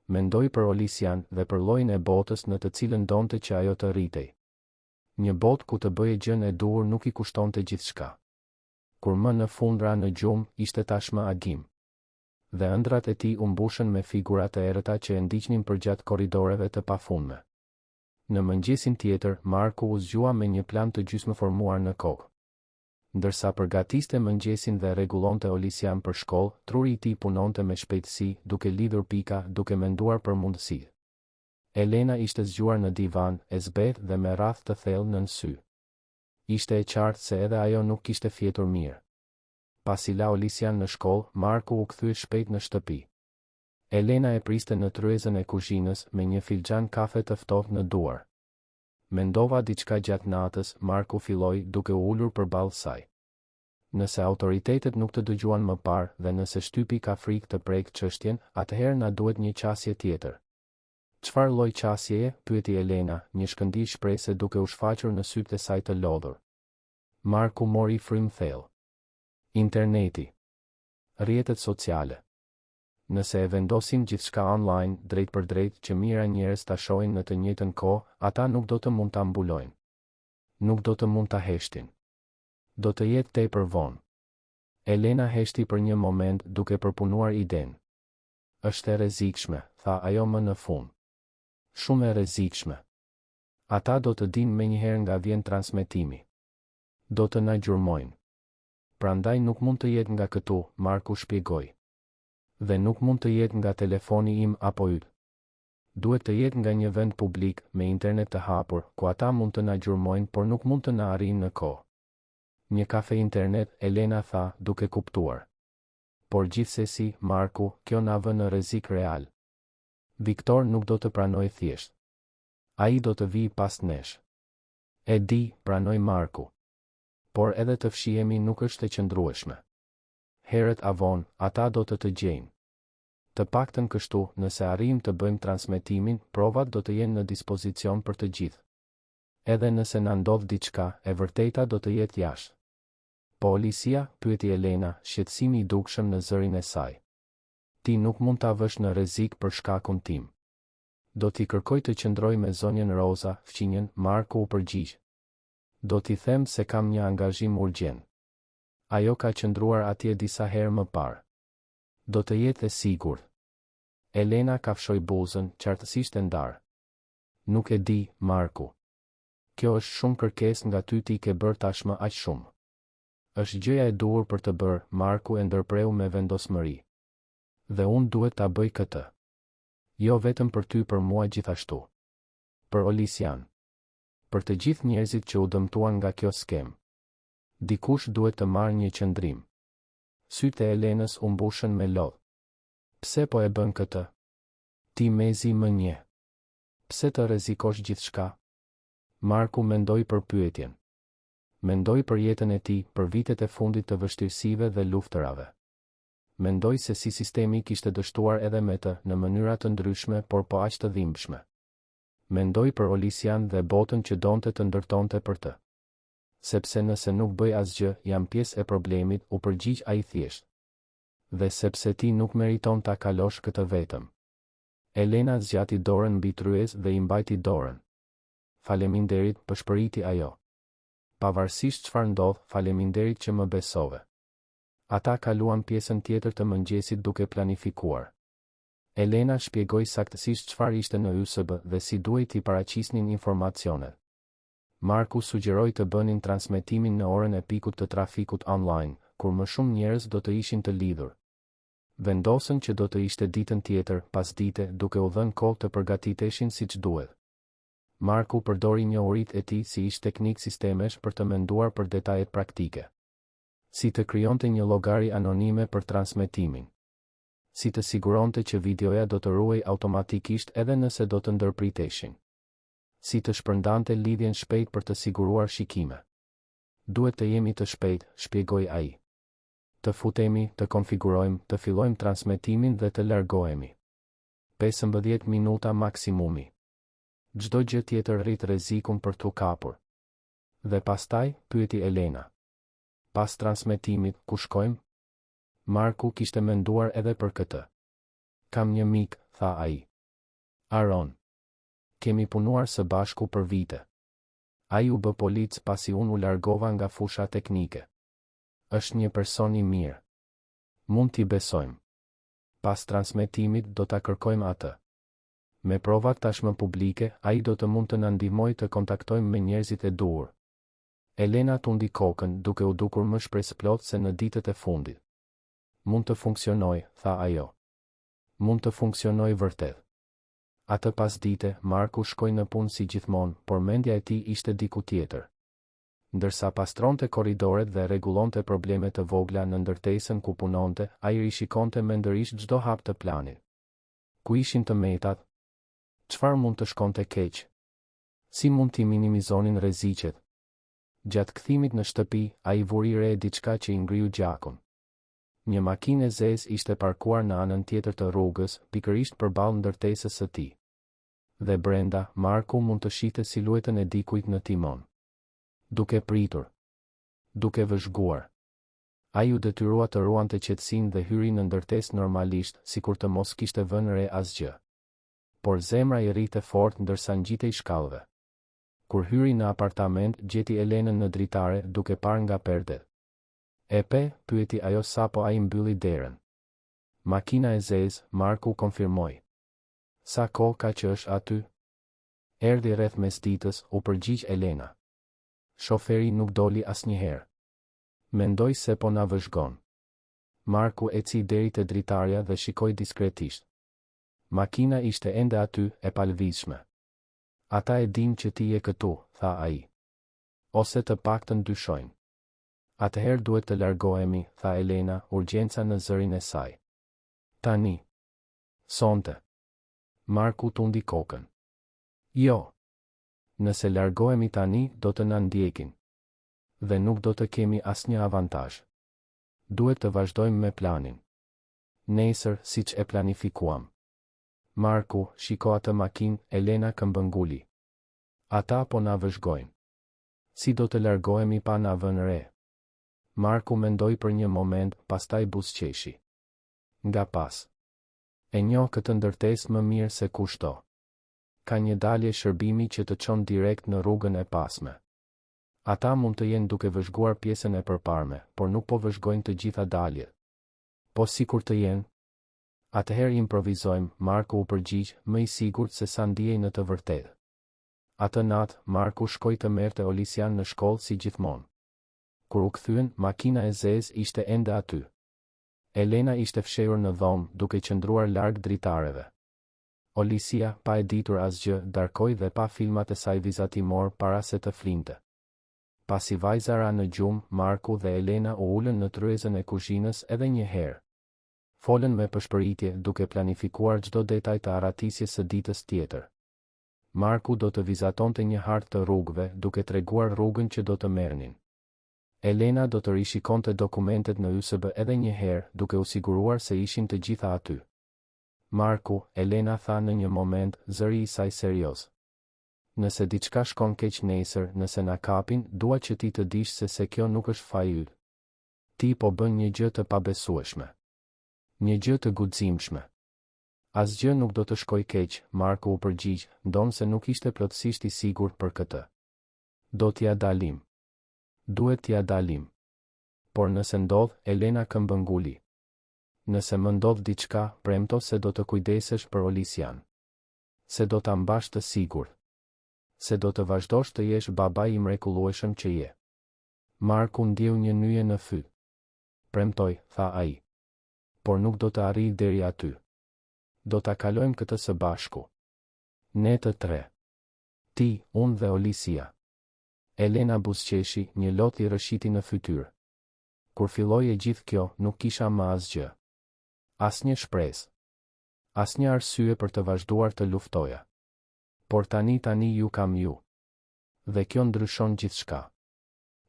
S1: Mendoi për Olisian dhe për llojin e botës në të cilën donte që ajo të rritej. Një botë ku të bëje gjën e duhur nuk I kushtonte gjithçka. Kur më në fundra në gjumë, ishte tashmë agim. Dhe ëndrat e tij u mbushën me figurat e errëta që e ndiqnin përgjatë korridoreve të pafundme. Në mëngjesin tjetër, Marku u zgjua me një plan të gjysmëformuar në kokë. Ndërsa përgatiste mëngjesin dhe rregullonte Olisian për shkollë, truri I tij punonte me shpejtësi, duke lidhur pika, duke menduar për mundësi. Elena ishte zgjuar në divan, e zbeth dhe me radhë të thellë nën sy. Ishte e qartë se edhe ajo nuk kishte fjetur mirë. Pasi la Olisian në shkollë, Marku u kthye shpejt në shtëpi. Elena e priste në tryezën e kuzhinës me një filxhan kafe të ftohtë në duar. Mendova diçka gjatë natës, Marku filloi duke u ulur përballë saj. Nëse autoritetet nuk të dëgjuan më parë dhe nëse shtypi ka frikë të prek çështjen, atëherë na duhet një qasje tjetër. Çfarë lloj qasjeje? Pyeti Elena, një shkëndijë shprehse duke u shfaqur në sytë e saj të lodhur. Marku mori frymë thellë. Interneti. Rrjetet sociale. Nëse e vendosim gjithçka online, drejt për drejt që mira njerëz ta shohin në të njëjtën kohë, ata nuk do të mund ta mbulojnë. Nuk do të mund ta heshtin. Do të jetë tepër vonë. Elena heshti për një moment duke përpunuar idenë. Është e rrezikshme, tha ajo më në fund. Shumë e rrezikshme. Ata do të dinë menjëherë nga vjen transmetimi. Do të na gjurmojnë. Prandaj nuk mund të jetë nga këtu, Marku shpjegoi. Dhe nuk mund të jetë nga telefoni im apo yt. Duhet të jetë nga një vend publik, me internet të hapur, ku ata mund të na gjurmojnë, por nuk mund të na arrijnë në kohë. Një kafe internet, Elena tha, duke kuptuar. Por gjithsesi, Marku, kjo na vë në rrezik real. Viktor nuk do të pranoj thjesht. Ai do të vijë pas nesh. E di, pranoj Marku. Por edhe të fshihemi nuk është e qëndrueshme. Herët avon, ata do të gjejnë. Të paktën kështu, nëse arrijmë të bëjmë transmetimin, provat do të jenë në dispozicion për të gjithë. Edhe nëse na ndodh diçka, e vërteta do të jetë jashtë. Policia, pyeti Elena, shqetësimi i dukshëm në zërin e saj. Ti nuk mund ta vësh në rrezik për shkakun tim. Do t'i kërkoj të qëndroj me zonjën Roza, fqinjen, Marku u përgjigj. Do t'i them se kam një angazhim urgjent. Ajo ka qëndruar atje disa herë më parë. Do të jetë e sigurt. Elena kafshoi buzën, qartësisht e ndarë. Nuk e di, Marku. Kjo është shumë kërkesë nga ty, ti ke bërë tashmë aq shumë. Është gjëja e duhur për të bërë, Marku e ndërpreu me vendosmëri. Dhe unë duhet ta bëj këtë. Jo vetëm për ty, për mua gjithashtu. Për Olisian. Për të gjithë njerëzit që u dëmtuan nga kjo skem. Dikush duhet të marrë një qëndrim. Sytë e Elenës u mbushën me lodh. Pse po e bën këtë? Ti mezi më nje. Pse të rrezikosh gjithçka? Marku mendoi për pyetjen. Mendoi për jetën e tij, për vitet e fundit të vështirësive dhe luftërave. Mendoi se si sistemi kishte dështuar edhe me të, në mënyra të ndryshme, por po aq të dhimbshme. Mendoi për Olisian dhe botën që donte të ndërtonte për të. Sepse nëse nuk bëj asgjë, jam pjesë e problemit, u përgjigj ai thjesht. Dhe sepse ti nuk meriton ta kalosh këtë vetëm. Elena zgjati dorën mbi tryez dhe I mbajti dorën. Faleminderit, pëshpëriti ajo. Pavarësisht çfarë ndodh, faleminderit që më besove. Ata kaluan pjesën tjetër të mëngjesit duke planifikuar. Elena shpjegoi saktësisht çfarë ishte në USB dhe si duhej t'i paraqisnin informacionet. Marku sugjeroi të bënin transmetimin në orën e pikut të trafikut online, kur më shumë njerëz do të ishin të lidhur. Vendosën që do të ishte ditën tjetër, pasdite, duke u dhënë kohë të përgatiteshin siç duhet. Marku përdori njohuritë e tij si ish teknik sistemesh për të menduar për detajet praktike. Si të krijonte një llogari anonime për transmetimin. Si të siguronte që videoja do të ruhej automatikisht edhe nëse do të ndërpriteshin. Si të shpërndante lidhjen shpejt për të siguruar shikime. Duhet të jemi të shpejt, shpjegoi ai. Të futemi, të konfigurojmë, të fillojmë transmetimin dhe të largohemi. 15 minuta maksimumi. Çdo gjë tjetër rrit rrezikun për t'u kapur. Dhe pastaj, pyeti Elena. Pas transmetimit, ku shkojmë? Marku kishte menduar edhe për këtë. Kam një mik, tha ai. Aron. Kemi punuar së bashku për vite. Ai u bë polic pasi unë u largova nga fusha teknike. Është një person I mirë. Mund t'i besojmë. Pas transmetimit do ta kërkojmë atë. Me provat tashmë publike, ai do të mund të na ndihmojë të kontaktojmë me njerëzit e duhur. Elena tundi kokën, duke u dukur më shpresëplot se në ditët e fundit. Mund të funksionoj, tha ajo. Mund të funksionoj vërtet. Atë pasdite, Marku shkoi në punë si gjithmonë, por mendja e tij ishte diku tjetër. Ndërsa pastronte korridoret dhe rregullonte probleme të vogla në ndërtesën ku punonte, ai rishikonte mendërisht çdo hap të planit. Ku ishin të metat? Çfarë mund të shkonte keq? Si mund t'i minimizonin rreziqet? Gjatë kthimit në shtëpi, ai vuri re diçka që I ngriu gjakun. Një makinë e zezë ishte parkuar në anën tjetër të rrugës, pikërisht përballë ndërtesës së tij. Dhe brenda, Marku mund të shihte siluetën e dikujt në timon. Duke pritur. Duke vëzhguar. Ai u detyrua të ruante qetësinë dhe hyri në ndërtesë normalisht, sikur të mos kishte vënë re asgjë. Por zemra I rrite fort ndërsa ngjitej shkallëve. Kur hyri në apartament, gjeti Elenën në dritare, duke parë nga perdet. E pe, pyeti ajo sapo ai mbylli derën. Makina e zezë, Marku konfirmoi. Sa kohë ka që është aty? Erdhi rreth mesditës, u përgjigj Elena. Shoferi nuk doli asnjëherë. Mendoj se po na vëzhgon. Marku eci deri te dritarja dhe shikoi diskretisht. Makina ishte ende aty, e palëvizshme. Ata e din që ti je këtu, tha ai. Ose të paktën dyshojnë. Atëherë duhet të largohemi, tha Elena, urgjenca në zërin e saj. Tani. Sonte. Marku tundi kokën. Jo. Nëse largohemi tani, do të na ndjekin. Dhe nuk do të kemi asnjë avantazh. Duhet të vazhdojmë me planin. Nesër, siç e planifikuam. Marku, shiko atë makinë, Elena këmbënguli. Ata po na vëzhgojnë. Si do të largohemi pa na vënë re? Marku mendoi për një moment, pastaj buzëqeshi. Nga pas. E njoh këtë ndërtesë më mirë se kushdo. Ka një dalje shërbimi që të çon direkt në rrugën e pasme. Ata mund të jenë duke vëzhguar pjesën e përparme, por nuk po vëzhgojnë të gjitha daljet. Po sikur të jenë? Atëherë improvizojmë, Marku u përgjigj, më i sigurt se sa ndjej në të vërtetë. Atë natë, Marku shkoi të merrte Olisian në shkollë si gjithmonë. Kur u kthyen, makina e zezë ishte ende aty. Elena ishte fshehur në dhomë, duke qëndruar larg dritareve. Olisia, pa e ditur asgjë, darkoi dhe pa filmat e saj vizatimor para se të flinte. Pasi vajza ra në gjumë, Marku dhe Elena u ulën në tryezën e kuzhinës edhe një herë. Folën me përshpëritje, duke planifikuar çdo detaj të arratisjes së ditës tjetër. Marku do të vizatonte një hartë të rrugëve, duke treguar rrugën që do të merrnin. Elena do të rishikonte dokumentet në USB edhe një herë, duke u siguruar se ishin të gjitha aty. Marku, Elena tha në një moment, zëri i saj serioz. Nëse diçka shkon keq nesër, nëse na kapin, dua që ti të dish se kjo nuk është faji yt. Ti po bën një gjë të pabesueshme. Një gjë të guximshme. Asgjë nuk do të shkoj keq, Marku u përgjigj, ndonse nuk ishte plotësisht i sigurt për këtë. Do t'ja dalim. Duhet t'ja dalim. Por nëse ndodh, Elena këmbënguli. Nëse më ndodh diçka, premto se do të kujdesesh për Olisian. Se do ta mbash të sigurt. Se do të vazhdosh të jesh babai i mrekullueshëm që je. Marku ndjeu një nyje në fy. Premtoj, tha ai. Por nuk do të arrij deri aty. Do ta kalojmë këtë së bashku. Ne të tre. Ti, unë dhe Olisia. Elena buzëqeshi, një lot i rëshiti në fytyrë. Kur filloi e gjithë kjo, nuk kisha më asgjë. Asnjë shpresë. Asnjë arsye për të vazhduar të luftoja. Por tani ju kam ju. Dhe kjo ndryshon gjithçka.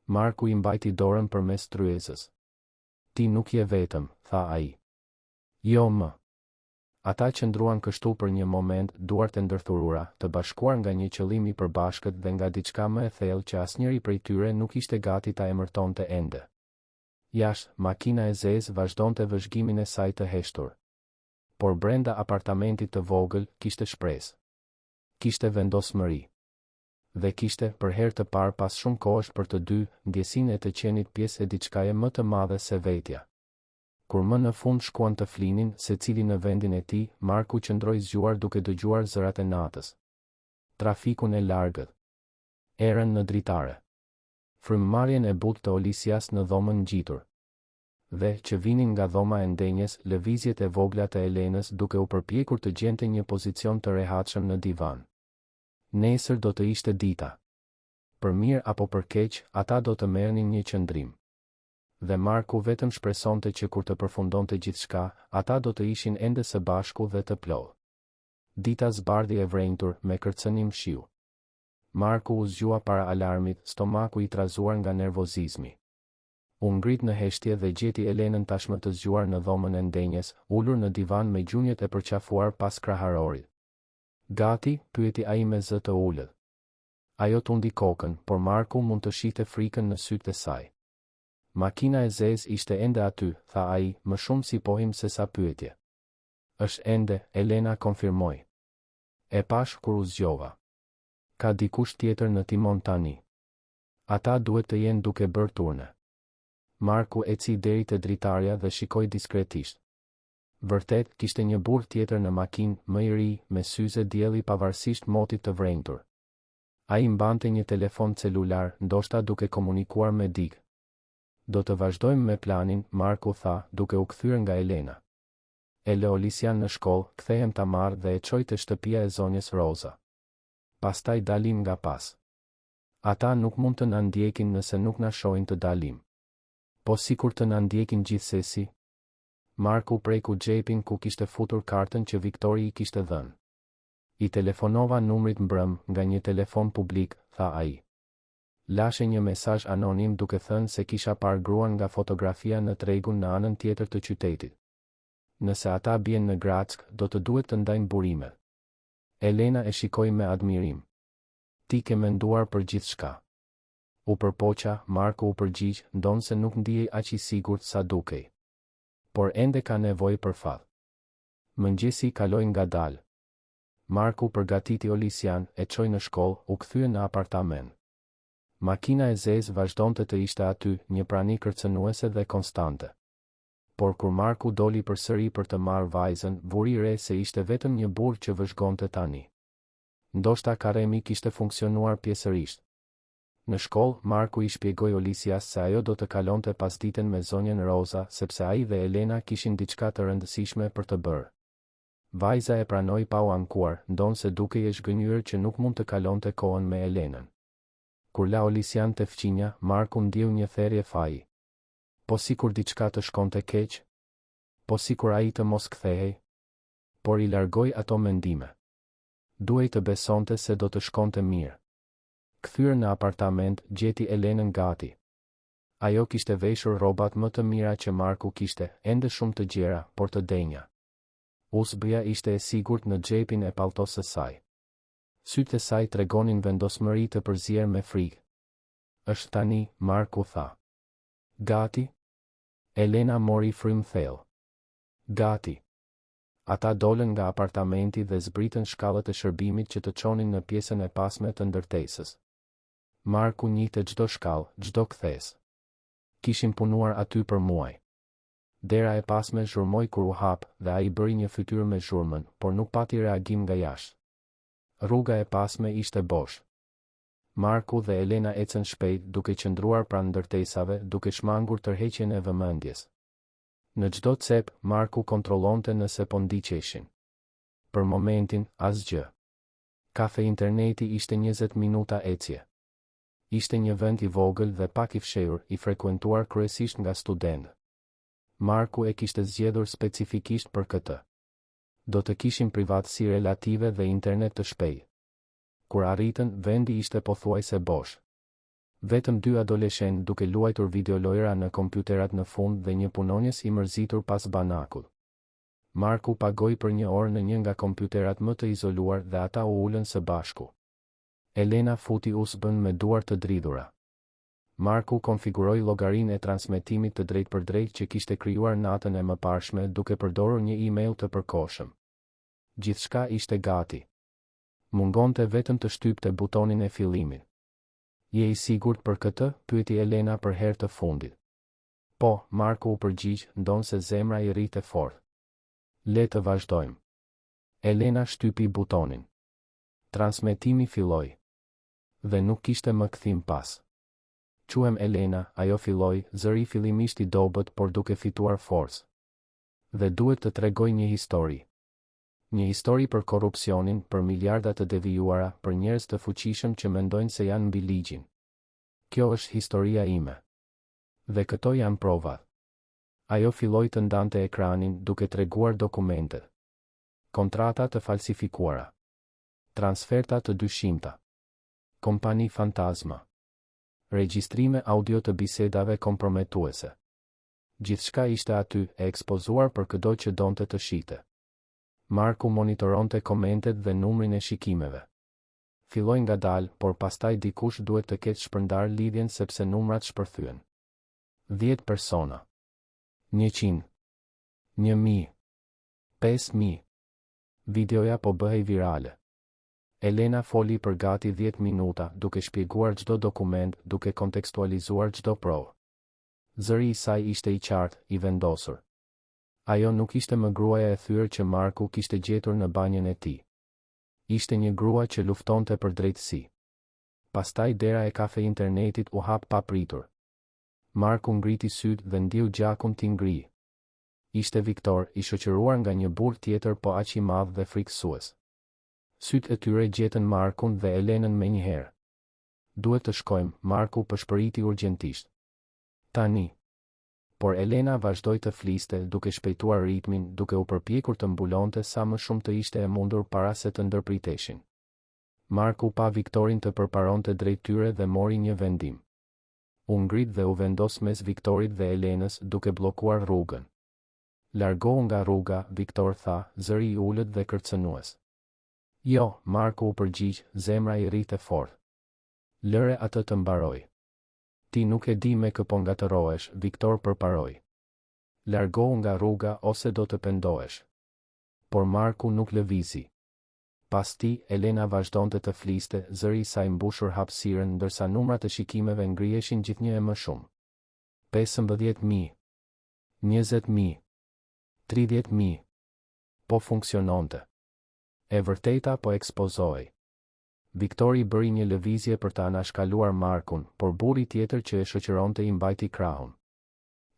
S1: Marku i mbajti dorën përmes tryezës. Ti nuk je vetëm, tha ai. Jo më. Ata qëndruan kështu për një moment, duart e ndërthurura, të bashkuar nga një qëllim i përbashkët dhe nga diçka më e thellë që asnjëri prej tyre nuk ishte gati ta emërtonte ende. Jashtë, makina e zezë vazhdonte vëzhgimin e saj të heshtur. Por brenda apartamentit të vogël, kishte shpresë. Kishte vendosmëri. Dhe kishte, për herë të parë pas shumë kohësh për të dy, ndjesinë e të qenit pjesë e diçkaje më të madhe se vetja. Kur më në fund shkuan të flinin, secili në vendin e tij, Marku qëndroi zgjuar duke dëgjuar zërat e natës. Trafikun e largët. Erën në dritare. Frymëmarrjen e butë të Olisias në dhomën ngjitur. Dhe, që vinin nga dhoma e ndenjes, lëvizjet e vogla të Elenës duke u përpjekur të gjente një pozicion të rehatshëm në divan. Nesër do të ishte dita. Për mirë apo për keq, ata do të merrnin një qëndrim. Dhe Marku vetëm shpresonte që kur të përfundonte gjithçka, ata do të ishin ende së bashku dhe të plotë. Dita zbardhi e vrenjtur, me kërcënim shiu. Marku u zgjua para alarmit, stomaku i trazuar nga nervozizmi. U ngrit në heshtje dhe gjeti Elenën tashmë të zgjuar në dhomën e ndenjes, ulur në divan me gjunjët e përqafuar pas kraharorit. Gati, pyeti ai me zë të ulët. Ajo tundi kokën, por Marku mund të shihte frikën në sytë e saj. Makina e zezë ishte ende aty, tha ai, më shumë si pohim se sa pyetje. Është ende, Elena konfirmoi. E pash kur u zgjova. Ka dikush tjetër në timon tani. Ata duhet të jenë duke bërë turne. Marku eci deri te dritarja dhe shikoi diskretisht. Vërtet, kishte një burr tjetër në makinë, më i ri, me syze dielli pavarësisht motit të vrenjtur. Ai mbante një telefon celular, ndoshta duke komunikuar me dikë. Do të vazhdojmë me planin, Marku tha, duke u kthyer nga Elena. Ele Olisian në shkollë, kthehem ta marr dhe e çoj te shtëpia e zonjës Roza. Pastaj dalim nga pas. Ata nuk mund të na ndjekin nëse nuk na shohin të dalim. Po sikur të na ndjekin gjithsesi. Marku preku xhepin ku kishte futur kartën që Viktori I kishte dhënë. I telefonova numrit mbrëm nga një telefon publik, tha ai. Lashe një mesazh anonim duke thënë se kisha parë gruan nga fotografia në tregun në anën tjetër të qytetit. Nëse ata bien në Grack, do të duhet të ndajnë burime. Elena e shikoi me admirim. Ti ke menduar për gjithçka. U përpoqa, Marku u përgjigj, ndonë se nuk ndihej aq I sigurt sa dukej. Por ende ka nevojë për fat. Mëngjesi kaloi ngadalë. Marku përgatiti Olisian, e çoi në shkollë, u kthye në apartament. Makina e zezë vazhdonte të ishte aty, një prani kërcënuese dhe konstante. Por kur Marku doli përsëri për të marrë vajzën, vuri re se ishte vetëm një burr që vëzhgonte tani. Ndoshta karemi kishte funksionuar pjesërisht. Në shkollë, Marku I shpjegoi Olisias se ajo do të kalonte pasditen me zonjën Roza, sepse ai dhe Elena kishin diçka të rëndësishme për të bërë. Vajza e pranoi pa u ankuar, ndonë se dukej e zhgënjur që nuk mund të kalonte kohën me Elenën. Kur la Olisian te fqinja, Marku ndjeu një therrje faji. Po sikur diçka të shkonte keq? Po sikur ai të mos kthehej? Por I largoi ato mendime. Duhej të besonte se do të shkonte mirë. Kthyer në apartament, gjeti Elenën gati. Ajo kishte veshur rrobat më të mira që Marku kishte, ende shumë të gjera, por të denja. Usbëja ishte e sigurt në xhepin e palltosë së saj. Sytë e saj tregonin vendosmëri të përzier me frikë. Është tani, Marku tha. Gati? Elena mori frym thellë. Gati. Ata dolën nga apartamenti dhe zbritën shkallët e shërbimit që të çonin në pjesën e pasme të ndërtesës. Marku njihte çdo shkallë, çdo kthes. Kishin punuar aty për muaj. Dera e pasme zhurmoi kur u hap dhe ai bëri një fytyrë me zhurmën, por nuk pati reagim nga jashtë. Rruga e pasme ishte bosh. Marku dhe Elena ecën shpejt duke qëndruar pranë ndërtesave, duke shmangur tërheqjen e vëmendjes. Në çdo cep, Marku kontrollonte nëse po ndiqeshin. Për momentin, asgjë. Kafe interneti ishte 20 minuta ecje. Ishte një vend I vogël dhe pak I fshehur, I frekuentuar kryesisht nga studentë. Marku e kishte zgjedhur specifikisht për këtë. Do të kishin privatësi relative dhe internet të shpejtë. Kur arritën, vendi ishte pothuajse bosh. Vetëm 2 adoleshentë duke luajtur videolojra në kompjuterat në fund dhe një punonjës I mërzitur pas banakut. Marku pagoi për një orë në një nga kompjuterat më të izoluar dhe ata u ulën së bashku. Elena futi USB-n me duar të dridhura. Marku konfiguroi llogarinë e transmetimit të drejtpërdrejtë që kishte krijuar natën e mëparshme duke përdorur një email të përkohshëm. Gjithçka ishte gati. Mungonte vetëm të shtypte butonin e fillimit. Je I sigurt për këtë? Pyeti Elena për herë të fundit. Po, Marku u përgjigj, ndonë se zemra I rrite fort. Le të vazhdojmë. Elena shtypi butonin. Transmetimi filloi. Dhe nuk kishte më kthim pas. Quhem Elena, ajo filloi, zëri fillimisht I dobët por duke fituar forcë. Dhe duhet të tregoj një histori. Një histori për korrupsionin, për miliarda të devijuara, për njerëz të fuqishëm që mendojnë se janë mbi ligjin. Kjo është historia ime. Dhe këto janë provat. Ajo filloi të ndante ekranin duke treguar dokumentet. Kontrata të falsifikuara. Transferta të dyshimta. Kompani fantazma. Regjistrime audio të bisedave komprometuese. Gjithçka ishte aty, e ekspozuar për çdo që donte të shite. Marku monitoronte komentet dhe numrin e shikimeve. Filloi ngadalë, por pastaj dikush duhet të ketë shpërndar lidhjen sepse numrat shpërthyen. 10 persona. 100. 1000. 5000. Videoja po bëhej virale. Elena foli për gati 10 minuta, duke shpjeguar çdo dokument, duke kontekstualizuar çdo provë. Zëri I saj ishte I qartë, I vendosur. Ajo nuk ishte më gruaja e thyrë që Marku kishte gjetur në banjën e tij. Ishte një grua që luftonte për drejtësi. Pastaj dera e kafe internetit u hap pa pritur. Marku ngriti sytë dhe ndiu gjakun t'i ngri. Ishte Viktor, i shoqëruar nga një burr tjetër po aq i madh dhe frikësues. Sytë e tyre gjetën Markun dhe Elenën menjëherë. Duhet të shkojmë, Marku përshpëriti urgjentisht. Tani. Por Elena vazhdoi të fliste, duke shpejtuar ritmin, duke u përpjekur të mbulonte sa më shumë të ishte e mundur para se të ndërpriteshin. Marku pa Viktorin të përparonte drejt tyre dhe mori një vendim. U ngrit dhe u vendos mes Viktorit dhe Elenës, duke bllokuar rrugën. Largohu nga rruga, Viktor tha, zëri i ulët dhe kërcënues. Jo, Marku u përgjigj, zemra i rritë fort. Lëre atë të mbaroj. Ti nuk e di me kë po ngatërohesh, Viktor përparoi. Largohu nga rruga ose do të pendohesh. Por Marku nuk lëvizi. Pas ti, Elena vazhdonte të fliste, zëri i saj mbushur hapësirën, ndërsa numrat e shikimeve ngriheshin gjithnjë e më shumë. 15.000, 20.000, 30.000. Po funksiononte. E vërteta po ekspozoi. Viktori bëri një lëvizje për të anashkaluar Markun, por burri tjetër që e shoqëronte i mbajti krahun.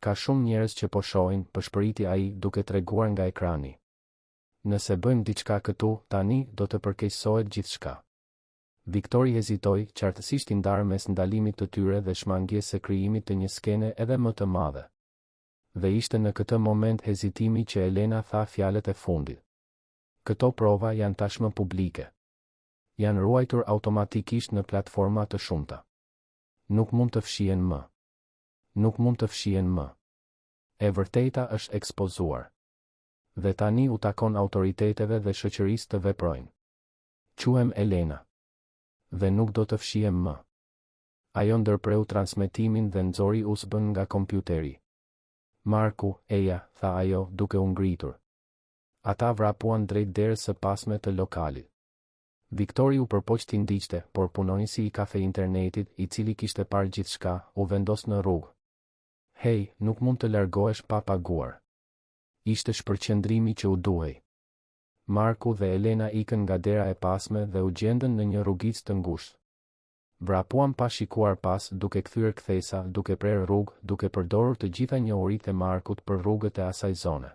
S1: Ka shumë njerëz që po shohin, përshpëriti ai, duke treguar nga ekrani. Nëse bëjmë diçka këtu, tani do të përkeqësohet gjithçka. Viktori hezitoi, qartësisht i ndarë mes ndalimit të tyre dhe shmangjes së krijimit të një skene edhe më të madhe. Dhe ishte në këtë moment hezitimi që Elena tha fjalët e fundit. Këto prova janë tashmë publike. Janë ruajtur automatikisht në platforma të shumta. Nuk mund të fshihen më. Nuk mund të fshihen më. E vërteta është ekspozuar. Dhe tani u takon autoriteteve dhe shoqërisë të veprojnë. Quhem Elena. Dhe nuk do të fshihem më. Ajo ndërpreu transmetimin dhe nxori USB-n nga kompjuteri. Marku, eja, tha ajo, duke u ngritur. Ata vrapuan drejt derës së pasme të lokalit. Viktori u përpoq t'i ndiqte, por punonjësi i kafe internetit, i cili kishte parë gjithçka, u vendos në rrugë. Hej, nuk mund të largohesh pa paguar. Ishte shpërqendrimi që u duhej. Marku dhe Elena ikën nga dera e pasme dhe u gjendën në një rrugicë të ngushtë. Vrapuan pa shikuar pas, duke kthyer kthesa, duke prerë rrugë, duke përdorur të gjitha njohuritë e Markut për rrugët e asaj zone.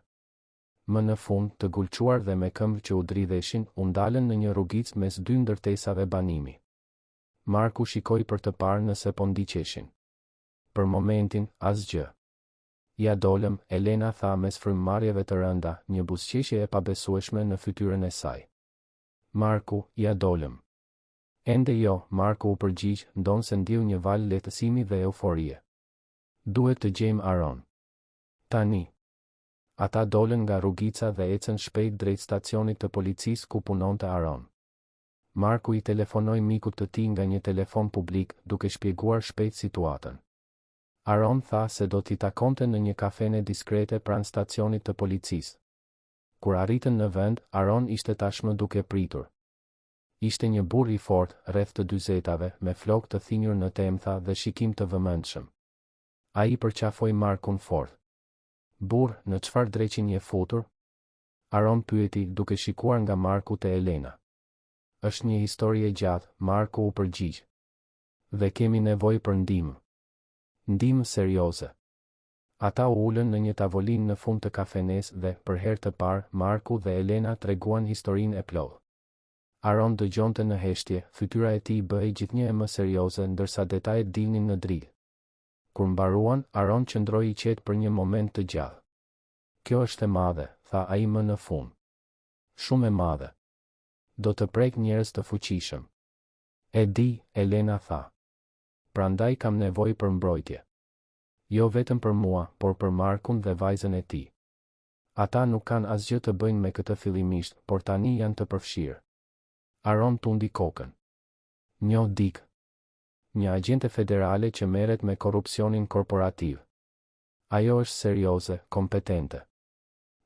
S1: Më në fund, të gulquar dhe me këmbë që u dridheshin, u ndalën në një rrugicë mes dy ndërtesave banimi. Marku shikoi për të parë nëse po ndiqeshin. Për momentin, asgjë. Ja dolëm, Elena tha mes frymëmarrjeve të rënda, një buzëqeshje e pabesueshme në fytyrën e saj. Marku, ja dolëm. Ende jo, Marku u përgjigj, ndonë se ndiu një val lehtësimi dhe euforie. Duhet të gjejmë Aron. Tani. Ata dolën nga rrugica dhe ecën shpejt drejt stacionit të policisë ku punonte Aron. Marku i telefonoi mikut të tij nga një telefon publik, duke shpjeguar shpejt situatën. Aron tha se do t'i takonte në një kafene diskrete pranë stacionit të policisë. Kur arritën në vend, Aron ishte tashmë duke pritur. Ishte një burr i fortë, rreth të 40-tave, me flokë të thinjur në temtha dhe shikim të vëmendshëm. Ai përqafoi Markun fort. Burr, në çfarë dreqin je futur? Aron pyeti, duke shikuar nga Marku te Elena. Është një histori e gjatë, Marku u përgjigj. Dhe kemi nevojë për ndihmë. Ndihmë serioze. Ata u ulën në një tavolinë në fund të kafenes dhe, për herë të parë, Marku dhe Elena treguan historinë e plotë. Aron dëgjonte në heshtje, fytyra e tij bëhej gjithnjë e më serioze ndërsa detajet dilnin në dritë. Kur mbaruan, Aron qëndroi i qetë për një moment të gjallë. Kjo është e madhe, tha ai më në fund. Shumë e madhe. Do të prek njerëz të fuqishëm. E di, Elena tha. Prandaj kam nevojë për mbrojtje. Jo vetëm për mua, por për Markun dhe vajzën e tij. Ata nuk kanë asgjë të bëjnë me këtë fillimisht, por tani janë të përfshirë. Aron tundi kokën. Njo dik. Një agjente federale që merret me korrupsionin korporativ. Ajo është serioze, kompetente.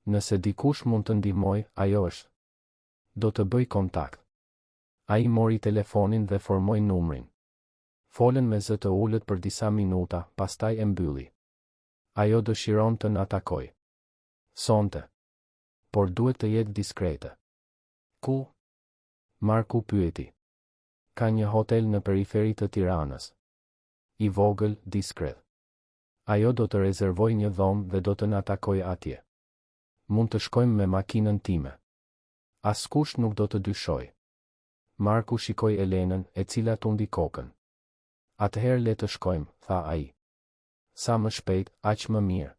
S1: Nëse dikush mund të ndihmoj, ajo është. Do të bëj kontakt. Ai mori telefonin dhe formoi numrin. Folën me zë të ulët për disa minuta, pastaj e mbylli. Ajo dëshiron të na takoj. Sonte. Por duhet të jetë diskrete. Ku? Marku pyeti. Ka një hotel në periferi të Tiranës. I vogël, diskret. Ajo do të rezervoj një dhomë dhe do të na takoj atje. Mund të shkojmë me makinën time. Askush nuk do të dyshoj. Marku shikoi Elenën, e cila tundi kokën. Atëherë le të shkojmë, tha ai. Sa më shpejt, aq më mirë.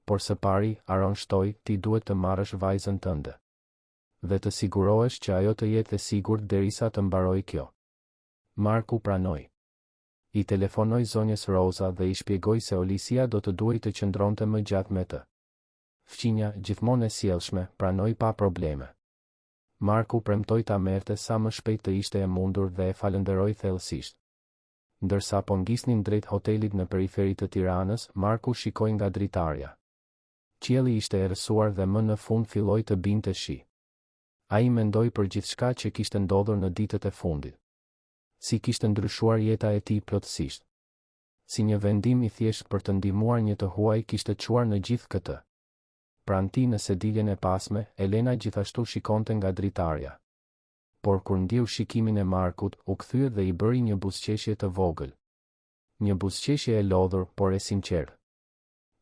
S1: Por së pari, Aron shtoi, ti duhet të marrësh vajzën tënde. Dhe të sigurohesh që ajo të jetë e sigurt derisa të mbarojë kjo. Marku pranoi. I telefonoi zonjës Roza dhe i shpjegoi se Olisia do të duhej të qëndronte më gjatë me të. Fqinja, gjithmonë e sjellshme, pranoi pa probleme. Marku premtoi ta merrte sa më shpejt të ishte e mundur dhe e falenderoi thellësisht. Ndërsa po ngisnin drejt hotelit në periferi të Tiranës, Marku shikoi nga dritarja. Qielli ishte errësuar dhe më në fund filloi të binte shi. Ai mendoi për gjithçka që kishte ndodhur në ditët e fundit. Si kishte ndryshuar jeta e tij plotësisht. Si një vendim i thjesht për të ndihmuar një të huaj kishte çuar në gjithë këtë. Pranë tij në sediljen e pasme, Elena gjithashtu shikonte nga dritarja. Por kur ndjeu shikimin e Markut, u kthye dhe i bëri një buzëqeshje të vogël. Një buzëqeshje e lodhur, por e sinqertë.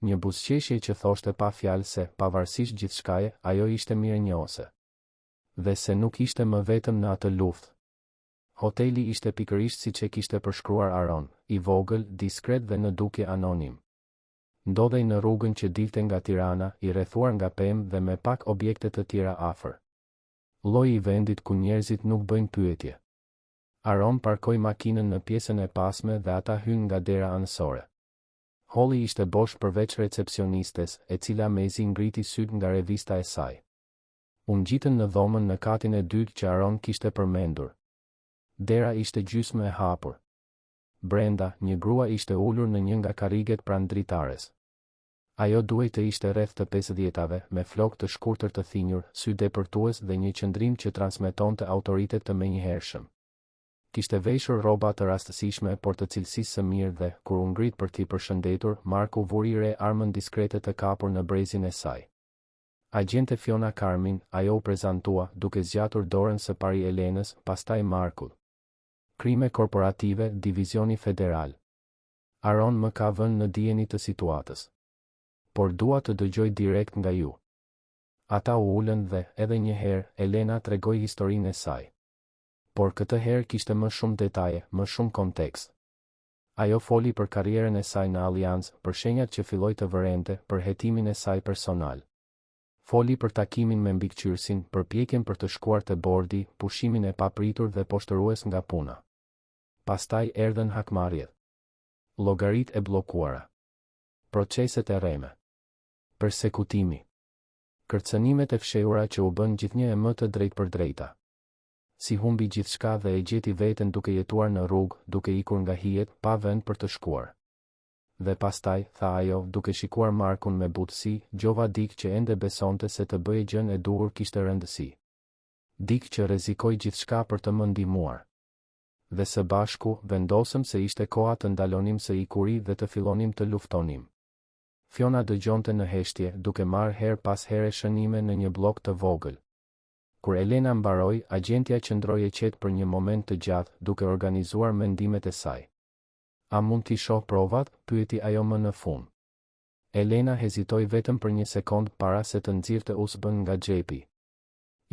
S1: Një buzëqeshje që thoshte pa fjalë se, pavarësisht gjithçkaje, ajo ishte mirënjohëse. Dhe se nuk ishte më vetëm në atë luftë. Hoteli ishte pikërisht siç e kishte përshkruar Aron, i vogël, diskret dhe në dukje anonim. Ndodhej në rrugën që dilte nga Tirana, i rrethuar nga pemë dhe me pak objekte të tjera afër. Lloji i vendit ku njerëzit nuk bëjnë pyetje. Aron parkoi makinën në pjesën e pasme dhe ata hynë nga dera anësore. Holli ishte bosh përveç recepcionistes, e cila mezi ngriti syt nga revista e saj. U ngjitën në dhomën në katin e dytë që Aron kishte përmendur. Dera ishte gjysmë e hapur. Brenda, një grua ishte ulur në një nga karriget pranë dritares. Ajo duhej të ishte rreth të 50-tave, me flokë të shkurtër të thinjur, sy depërtues dhe një qëndrim që transmetonte autoritet të menjëhershëm. Kishte veshur rroba të rastësishme por të cilësisë së mirë dhe, kur u ngrit për t'i përshëndetur, Marku vuri re armën diskrete të kapur në brezin e saj. Agjente Fiona Carmin, ajo u prezantua, duke zgjatur dorën së pari Elenës, pastaj Markut. Krime korporative, Divizioni Federal. Aron më ka vënë në dijeni të situatës. Por dua të dëgjoj direkt nga ju. Ata u ulën dhe, edhe një herë, Elena tregoi historinë e saj. Por këtë herë kishte më shumë detaje, më shumë kontekst. Ajo foli për karrierën e saj në Allianz, për shenjat që filloi të vërente, për hetimin e saj personal. Foli për takimin me mbikëqyrësin, përpjekjen për të shkuar te bordi, pushimin e papritur dhe poshtërues nga puna. Pastaj erdhën hakmarrjet. Llogaritë e bllokuara. Proceset e rreme. Persekutimi. Kërcënimet e fshehura që u bën gjithnjë e më të drejtpërdrejta. Si humbi gjithçka dhe e gjeti veten duke jetuar në rrugë, duke ikur nga hijet, pa vend për të shkuar. Dhe pastaj, tha ajo, duke shikuar Markun me butësi, gjova dik që ende besonte se të bëjë gjën e duhur kishte rëndësi. Dik që rrezikoi gjithçka për të më ndihmuar. Dhe së bashku, vendosëm se ishte koha të ndalonim së ikuri dhe të fillonim të luftonim. Fiona dëgjonte në heshtje, duke marrë her pas here shënime në një blok të vogël. Kur Elena mbaroi, agjentja qëndroi e qetë për një moment të gjatë, duke organizuar mendimet e saj. A mund t'i shoh provat? Pyeti ajo më në fund. Elena hezitoi vetëm për një sekond para se të nxirrte USB-n nga xhepi.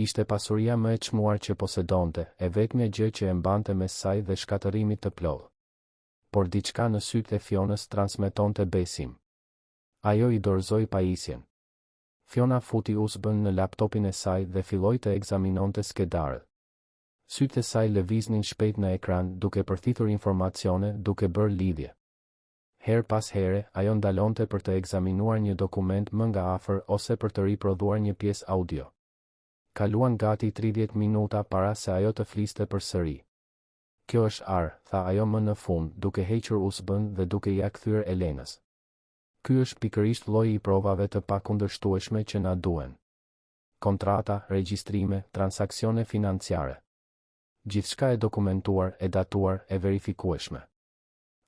S1: Ishte pasuria më e çmuar që posedonte, e vetmja gjë që e mbante mes saj dhe shkatërimit të plotë. Por diçka në sytë e Fionës transmetonte besim. Ajo i dorëzoi pajisjen. Fiona futi USB-n në laptopin e saj dhe filloi të ekzaminonte skedarët. Sytë e saj lëviznin shpejt në ekran, duke përthithur informacione, duke bërë lidhje. Her pas here, ajo ndalonte për të ekzaminuar një dokument më nga afër ose për të riprodhuar një pjesë audio. Kaluan gati 30 minuta para se ajo të fliste përsëri. Kjo është Ar, tha ajo më në fund, duke hequr USB-n dhe duke ia kthyer Elenës. Ky është pikërisht lloji i provave të pakundërshtueshme që na duhen. Kontrata, regjistrime, transaksione financiare. Gjithçka e dokumentuar, e datuar, e verifikueshme.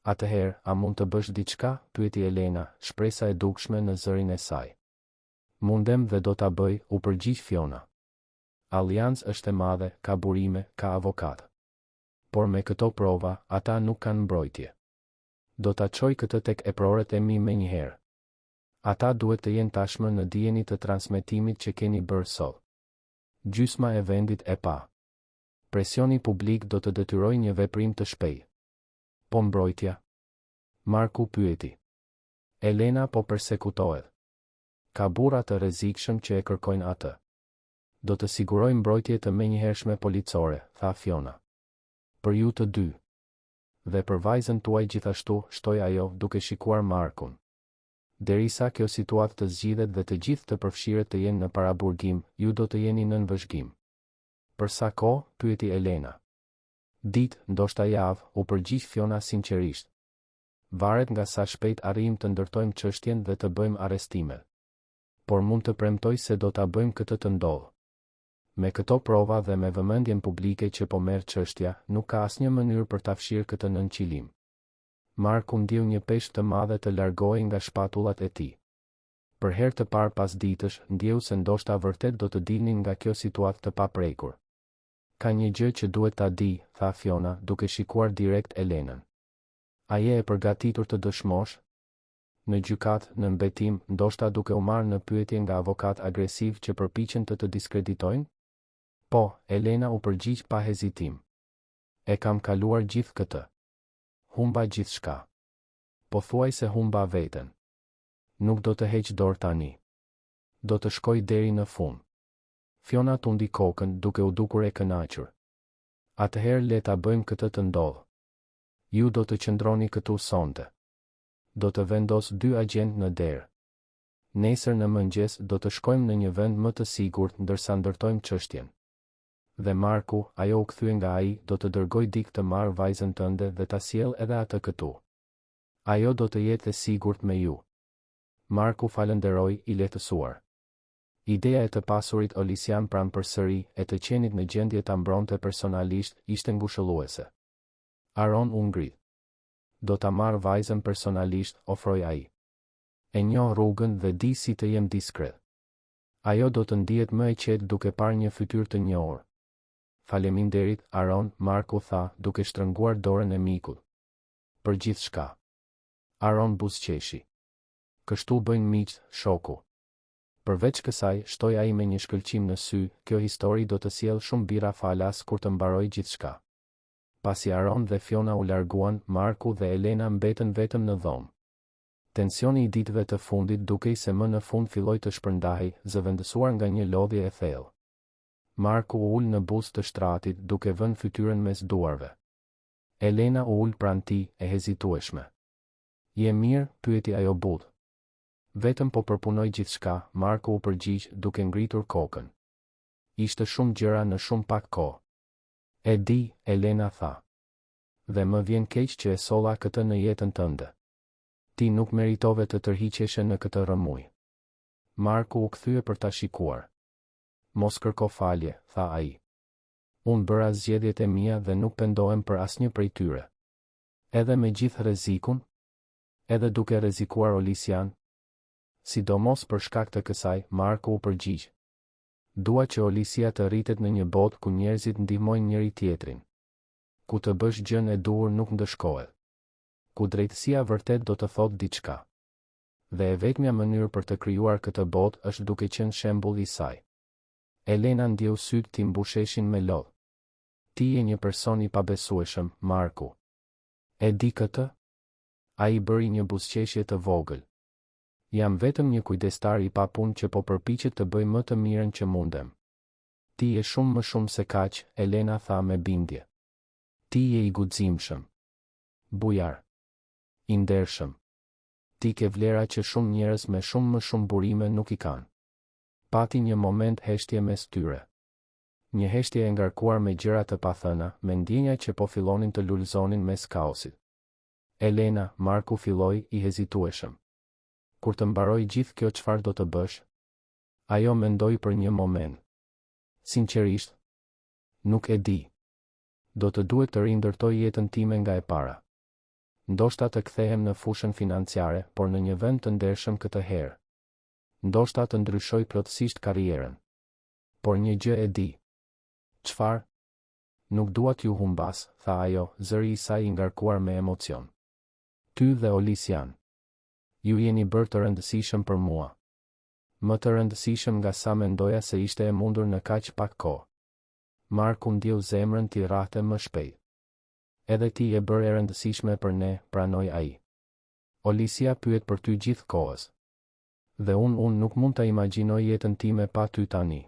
S1: Atëherë, a mund të bësh diçka? Pyeti Elena, shpresa e dukshme në zërin e saj. Mundem dhe do ta bëj, u përgjigj Fiona. Allianz është e madhe, ka burime, ka avokat. Por me këto prova, ata nuk kanë mbrojtje. Do ta çoj këtë tek eprorët e mi me njëherë. Ata duhet të jenë tashmë në dijen të transmetimit që keni bërë sot. Gjysma e vendit e pa. Presioni publik do të detyrojë një veprim të shpejtë. Po mbrojtja? Marku pyeti. Elena po persekutohet. Ka burra të rrezikshëm që e kërkojnë atë. Do të siguroj mbrojtje të menjëhershme policore, tha Fiona. Për ju të dy. Dhe për vajzën tuaj gjithashtu, shtoi ajo, duke shikuar Markun. Derisa kjo situatë të zgjidhet dhe të gjithë të përfshirët të jenë në paraburgim, ju do të jeni nën vëzhgim. Për sa kohë, pyeti Elena. Ditë, ndoshta javë, u përgjigj Fiona sinqerisht. Varet nga sa shpejt arrijmë të ndërtojmë çështjen dhe të bëjmë arrestimet. Por mund të premtoj se do ta bëjmë këtë të ndodhë. Me këto prova dhe me vëmendjen publike që po merr çështja, nuk ka asnjë mënyrë për ta fshirë këtë nën qilim. Marku ndjeu një peshë të madhe të largohej nga shpatullat e tij. Për herë të parë pas ditësh, ndjeu se ndoshta vërtet do të dilnin nga kjo situatë të paprekur. Ka një gjë që duhet ta di, tha Fiona, duke shikuar direkt Elenën. A je e përgatitur të dëshmosh? Në gjykat, në mbetim, ndoshta duke u marrë në pyetje nga avokat agresiv që përpiqen të diskreditojnë? Po, Elena u përgjigj pa hezitim. E kam kaluar gjithë këtë. Humba gjithçka. Po thuaj se humba veten. Nuk do të heq dorë tani. Do të shkoj deri në fund. Fiona tundi kokën duke u dukur e kënaqur. Atëherë le ta bëjmë këtë të ndodhë. Ju do të qëndroni këtu sonte. Do të vendos 2 agent në derë. Nesër në mëngjes do të shkojmë në një vend më të sigurt ndërsa ndërtojmë çështjen. Dhe Marku, ajo u kthye nga ai, do të dërgoj dik të marr vajzën tënde dhe ta sjell edhe atë këtu. Ajo do të jetë e sigurt me ju. Marku falenderoi, i lehtësuar. Ideja e të pasurit Olisian pranë përsëri, e të qenit në gjendje ta mbronte personalisht, ishte ngushëlluese. Aron u ngrit. Do ta marr vajzën personalisht, ofroi ai. E njoh rrugën dhe di si të jem diskret. Ajo do të ndihet më e qetë duke parë një fytyrë të njohur. Faleminderit, Aron, Marku tha, duke shtrënguar dorën e mikut. Për gjithçka. Aron buzëqeshi. Kështu bëjnë miq, shoku. Përveç kësaj, shtoi ai me një shkëlqim në sy, kjo histori do të sjellë shumë bira falas kur të mbaroj gjithçka. Pasi Aron dhe Fiona u larguan, Marku dhe Elena mbetën vetëm në dhomë. Tensioni i ditëve të fundit dukej se më në fund filloi të shpërndahej, zëvendësuar nga një lodhje e thellë. Marku u ul në buzë të shtratit duke vënë fytyrën mes duarve. Elena u ul pranë tij, e hezitueshme. Je mirë? Pyeti ajo butë. Vetëm po përpunoj gjithçka, Marku u përgjigj duke ngritur kokën. Ishte shumë gjëra në shumë pak kohë. E di, Elena tha. Dhe më vjen keq që e solla këtë në jetën tënde. Ti nuk meritove të tërhiqeshe në këtë rrëmuj. Marku u kthye për ta shikuar. Mos kërko falje, tha ai. Unë bëra zgjedhjet e mia dhe nuk pendohem për asnjë prej tyre. Edhe me gjithë rrezikun? Edhe duke rrezikuar Olisian? Sidomos për shkak të kësaj, Marku u përgjigj. Dua që Olisia të rritet në një botë ku njerëzit ndihmojnë njëri tjetrin. Ku të bësh gjën e duhur nuk ndëshkohet. Ku drejtësia vërtet do të thotë diçka. Dhe e vetmja mënyrë për të krijuar këtë botë është duke qenë shembull i saj. Elena ndjeu sytë ti mbusheshin me lodh. Ti je një person i pabesueshëm, Marku. E di këtë? Ai bëri një buzëqeshje të vogël. Jam vetëm një kujdestar i papunë që po përpiqet të bëj më të mirën që mundem. Ti je shumë më shumë se kaq, Elena tha me bindje. Ti je i guximshëm. Bujar. I ndershëm. Ti ke vlera që shumë njerëz me shumë më shumë burime nuk i kanë. Pati një moment heshtje mes tyre. Një heshtje e ngarkuar me gjëra të pathëna, me ndjenja që po fillonin të lulëzonin mes kaosit. Elena, Marku filloi, i hezitueshëm. Kur të mbaroj gjithë kjo, çfarë do të bësh? Ajo mendoi për një moment. Sinqerisht, nuk e di. Do të duhet të rindërtoj jetën time nga e para. Ndoshta të kthehem në fushën financiare, por në një vend të ndershëm këtë herë. ndoshta të ndryshoj plotësisht karrierën. Por një gjë e di. Çfarë? Nuk dua t'ju humbas, tha ajo, zëri i saj i ngarkuar me emocion. Ty dhe Olisian. Ju jeni bërë të rëndësishëm për mua. Më të rëndësishëm nga sa mendoja se ishte e mundur në kaq pak kohë. Marku ndjeu zemrën t'i rrahte më shpejt. Edhe ti e bërë e rëndësishme për ne, pranoi ai. Olisia pyet për ty gjithë kohës. Dhe unë nuk mund ta imagjinoj jetën time pa ty tani.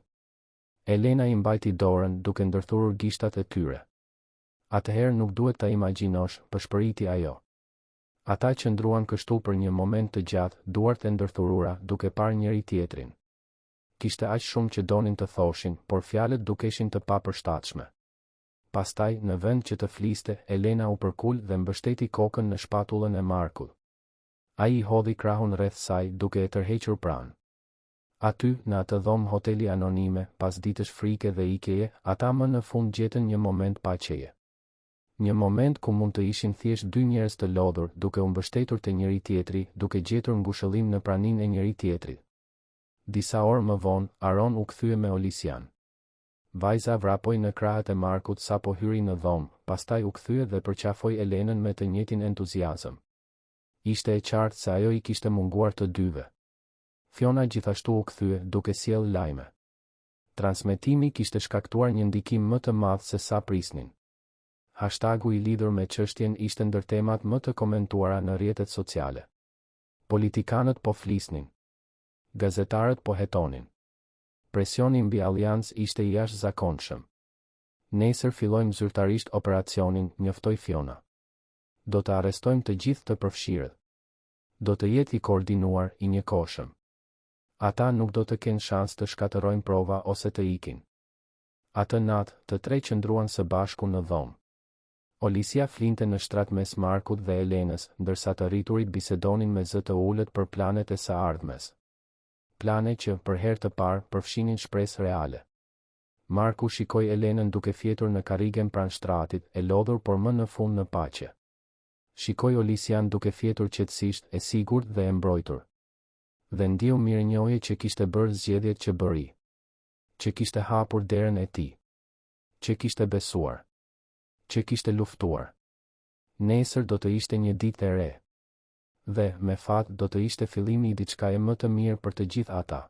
S1: Elena i mbajti dorën duke ndërthurur gishtat e tyre. Atëherë nuk duhet ta imagjinosh, përshpëriti ajo. Ata qëndruan kështu për një moment të gjatë, duart e ndërthurura, duke parë njëri tjetrin. Kishte aq shumë që donin të thoshin, por fjalët dukeshin të papërshtatshme. Pastaj, në vend që të fliste, Elena u përkul dhe mbështeti kokën në shpatullën e Markut. Ai i hodhi krahun rreth saj, duke e tërhequr pranë. Aty, në atë dhomë hoteli anonime, pas ditësh frike dhe ikjeje, ata më në fund gjetën një moment paqeje. Një moment ku mund të ishin thjesht dy njerëz të lodhur, duke u mbështetur te njëri tjetri, duke gjetur ngushëllim në praninë e njëri tjetrit. Disa orë më vonë, Aron u kthye me Olisian. Vajza vrapoi në krahët e Markut sapo hyri në dhomë, pastaj u kthye dhe përqafoi Elenën me të njëjtin entuziazëm. Ishte e qartë se ajo i kishte munguar të dyve. Fiona gjithashtu u kthye, duke sjellë lajme. Transmetimi kishte shkaktuar një ndikim më të madh se sa prisnin. Hashtagu i lidhur me çështjen ishte ndër temat më të komentuara në rrjetet sociale. Politikanët po flisnin. Gazetarët po hetonin. Presioni mbi Aliancë ishte i jashtëzakonshëm. Nesër fillojmë zyrtarisht operacionin, njoftoi Fiona. Do të arrestojmë të gjithë të përfshirët. Do të jetë i koordinuar, i njëkohshëm. Ata nuk do të kenë shans të shkatërrojnë prova ose të ikin. Atë natë, të tre qëndruan së bashku në dhomë. Olisia flinte në shtrat mes Markut dhe Elenës, ndërsa të rriturit bisedonin me zë të ulët për planet e së ardhmes. Plane që, për herë të parë, përfshinin shpresë reale. Marku shikoi Elenën duke fjetur në karrigen pranë shtratit, e lodhur por më në fund në paqe. Shikoi Olisian duke fjetur qetësisht, e sigurt dhe e mbrojtur. Dhe ndjeu mirënjohje që kishte bërë zgjedhjet që bëri. Që kishte hapur derën e tij. Që kishte besuar. Që kishte luftuar. Nesër do të ishte një ditë e re. Dhe, me fat, do të ishte fillimi i diçkaje më të mirë për të gjithë ata.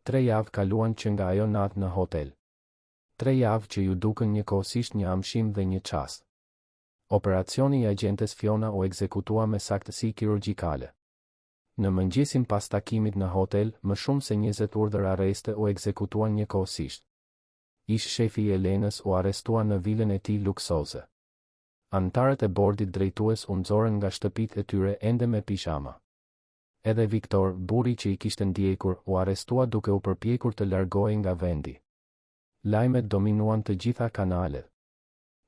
S1: 3 javë kaluan që nga ajo natë në hotel. 3 javë që ju dukën njëkohësisht një amshim dhe një çast. Operacioni i agjentes Fiona u ekzekutua me saktësi kirurgjikale. Në mëngjesin pas takimit në hotel, më shumë se 20 urdhër arreste u ekzekutuan njëkohësisht. Ish shefi i Elenës u arrestua në vilën e tij luksoze. Antarët e bordit drejtues u nxorën nga shtëpitë e tyre ende me pijama. Edhe Viktor, burri që i kishte ndjekur, u arrestua duke u përpjekur të largohej nga vendi. Lajmet dominuan të gjitha kanalet.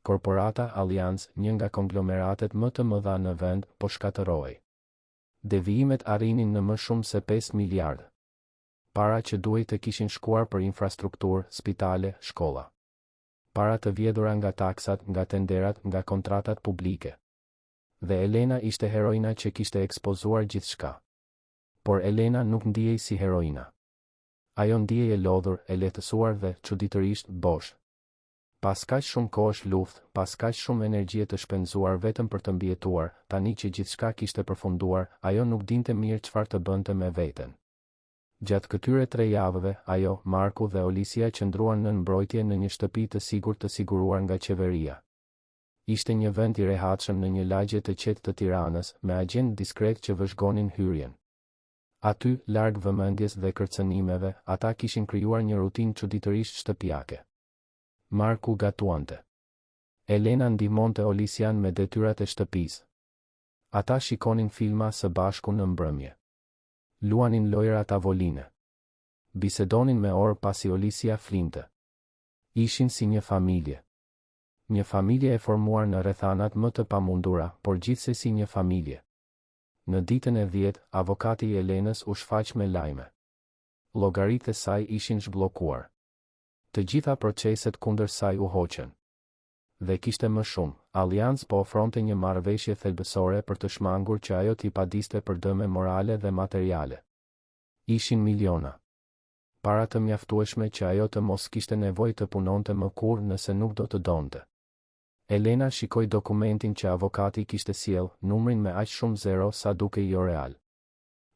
S1: Korporata Aliancë, një nga konglomeratet më të mëdha në vend, po shkatërrohej. Devijimet arrinin në më shumë se 5 miliardë. Para që duhej të kishin shkuar për infrastrukturë, spitale, shkolla. Para të vjedhura nga taksat, nga tenderat, nga kontratat publike. Dhe Elena ishte heroina që kishte ekspozuar gjithçka. Por Elena nuk ndihej si heroina. Ajo ndihej e lodhur, e lehtësuar dhe, çuditërisht, bosh. Pas kaq shumë kohësh luftë, pas kaq shumë energjie të shpenzuar vetëm për të mbijetuar, tani që gjithçka kishte përfunduar, ajo nuk dinte mirë çfarë të bënte me veten. Gjatë këtyre 3 javëve, ajo, Marku dhe Olisia qëndruan në mbrojtje në një shtëpi të sigurt të siguruar nga qeveria. Ishte një vend i rehatshëm në një lagje të qetë të Tiranës, me agent diskret që vëzhgonin hyrjen. Aty, larg vëmendjes dhe kërcënimeve, ata kishin krijuar një rutinë çuditërisht shtëpiake. Marku gatuante. Elena ndihmonte Olisian me detyrat e shtëpisë. Ata shikonin filma së bashku në mbrëmje. Luanin lojra tavoline. Bisedonin me orë pasi Olisia flinte. Ishin si një familje. Një familje e formuar në rrethanat më të pamundura, por gjithsesi një familje. Në ditën e 10, avokati i Elenës u shfaq me lajme. Llogaritë e saj ishin zhbllokuar. Të gjitha proceset kundër saj u hoqën. Dhe kishte më shumë, Aliancë po ofronte një marrëveshje thelbësore për të shmangur që ajo t'i padiste për dëme morale dhe materiale. Ishin miliona. Para të mjaftueshme që ajo të mos kishte nevojë të punonte më kurrë nëse nuk do të donte. Elena shikoi dokumentin që avokati kishte sjell, numrin me aq shumë zero sa duke jo real.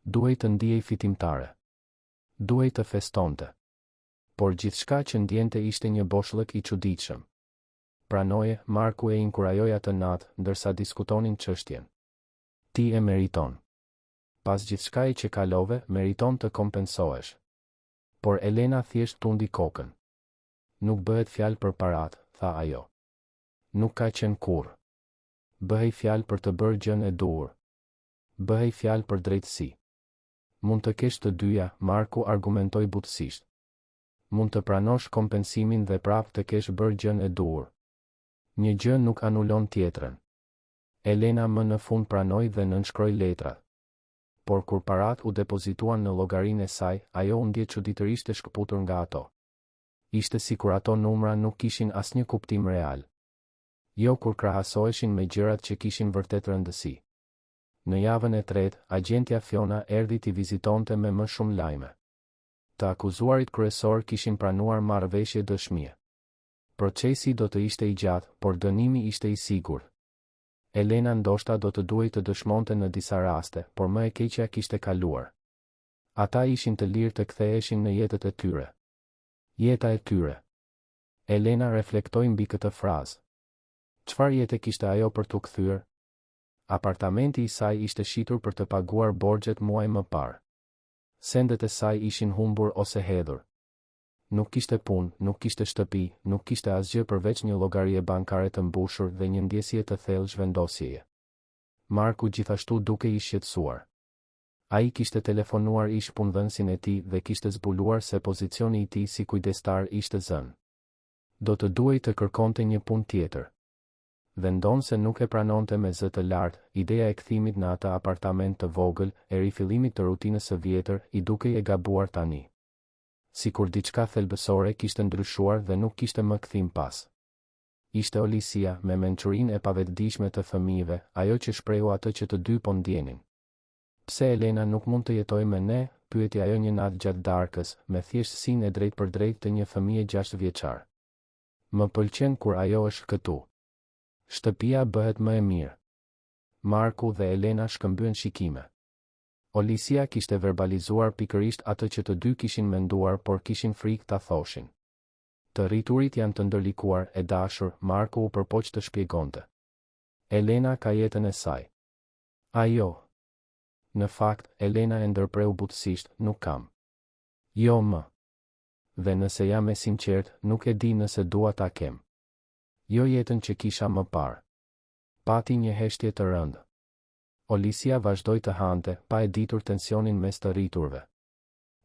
S1: Duhej të ndihej fitimtare. Duhej të festonte. Por gjithçka që ndjente ishte një boshllëk i çuditshëm. Pranoje, Marku e inkurajoi atë natë, ndërsa diskutonin çështjen. Ti e meriton. Pas gjithçkaje që kalove, meriton të kompensohesh. Por Elena thjesht tundi kokën. Nuk bëhet fjalë për parat, tha ajo. Nuk ka qenë kurrë. Bëhej fjalë për të bërë gjën e duhur. Bëhej fjalë për drejtësi. Mund të kesh të dyja, Marku argumentoi butësisht. Mund të pranosh kompensimin dhe prapë të kesh bërë gjën e duhur. Një gjë nuk anulon tjetrën. Elena më në fund pranoi dhe nënshkroi letrat. Por kur parat u depozituan në llogarinë e saj, ajo u ndje çuditërisht e shkëputur nga ato. Ishte sikur ato numra nuk kishin asnjë kuptim real. Jo kur krahasoheshin me gjërat që kishin vërtet rëndësi. Në javën e tretë, agjentja Fiona erdhi t'i vizitonte me më shumë lajme. Të akuzuarit kryesor kishin pranuar marrëveshje dëshmie. Procesi do të ishte i gjatë, por dënimi ishte i sigurt. Elena ndoshta do të duhej të dëshmonte në disa raste, por më e keqja kishte kaluar. Ata ishin të lirë të ktheheshin në jetët e tyre. Jeta e tyre. Elena reflektoi mbi këtë frazë. Çfarë jete kishte ajo për t'u kthyer? Apartamenti i saj ishte shitur për të paguar borxhet muaj më parë. Sendet e saj ishin humbur ose hedhur. Nuk kishte punë, nuk kishte shtëpi, nuk kishte asgjë përveç një llogarie bankare të mbushur dhe një ndjesje të thellë zhvendosjeje. Marku gjithashtu duke i shqetësuar. Ai kishte telefonuar ish punëdhënësin e tij dhe kishte zbuluar se pozicioni i tij si kujdestar ishte zënë. Do të duhej të kërkonte një punë tjetër. Vendon se nuk e pranonte me zë të lartë, ideja e kthimit në atë apartament të vogël, e rifillimit të rutinës së vjetër, i dukej e gabuar tani. Sikur diçka thelbësore kishte ndryshuar dhe nuk kishte më kthim pas. Ishte Olisia, me mençurinë e pavetëdijshme të fëmijëve, ajo që shprehu atë që të dy po ndjenin. Pse Elena nuk mund të jetojë me ne, pyeti ajo një natë gjatë darkës, me thjeshtësinë e drejtë për drejtë të një fëmije 6 vjeçar. Më pëlqen kur ajo është këtu. Shtëpia bëhet më e mirë. Marku dhe Elena shkëmbyen shikime. Olisia kishte verbalizuar pikërisht atë që të dy kishin menduar, por kishin frikë ta thoshin. Të rriturit janë të ndërlikuar, e dashur, Marku u përpoq të shpjegonte. Elena ka jetën e saj. Ajo. Në fakt, Elena e ndërpreu butësisht, nuk kam. Jo më. Dhe nëse jam e sinqert, nuk e di nëse dua ta kem. Jo jetën që kisha më parë. Pati një heshtje të rëndë. Olisia vazhdoi të hante, pa e ditur tensionin mes të rriturve.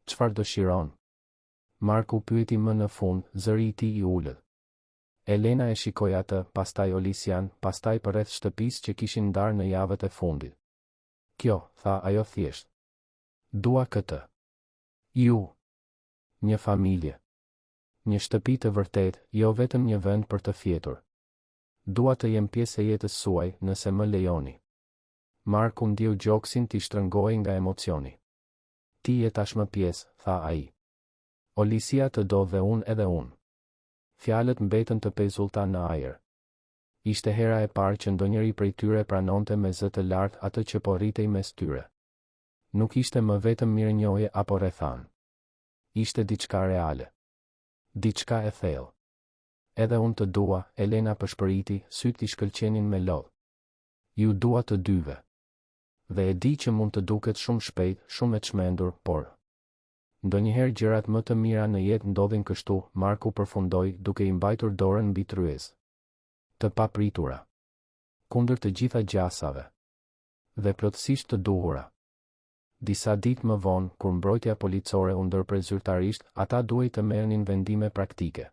S1: Çfarë dëshiron? Marku pyeti më në fund, zëri i tij i ulët. Elena e shikoi atë, pastaj Olisian, pastaj përreth shtëpisë që kishin ndarë në javët e fundit. Kjo, tha ajo thjesht. Dua këtë. Ju. Një familje. Një shtëpi të vërtet, jo vetëm një vend për të fjetur. Dua të jem pjesë e jetës suaj, nëse më lejoni. Marku ndjeu gjoksin t'i shtrëngoi nga emocioni. Ti je tashmë pjesë, tha ai. Olisia të do dhe unë edhe unë. Fjalët mbetën të pezullta në ajër. Ishte hera e parë që ndonjëri prej tyre pranonte me zë të lartë atë që po rritej mes tyre. Nuk ishte më vetëm mirënjohje apo rrethan. Ishte diçka reale. Diçka e thellë. Edhe unë të dua, Elena përshpëriti, syt i shkëlqenin me lodh. Ju dua të dyve. Dhe e di që mund të duket shumë shpejt, shumë e çmendur, por ndonjëherë gjërat më të mira në jetë ndodhin kështu, Marku përfundoi, duke i mbajtur dorën mbi tryezë. Të papritura. Kundër të gjitha gjasave. Dhe plotësisht të duhura. Disa ditë më vonë, kur mbrojtja policore u ndërprer zyrtarisht, ata duhej të merrnin vendime praktike.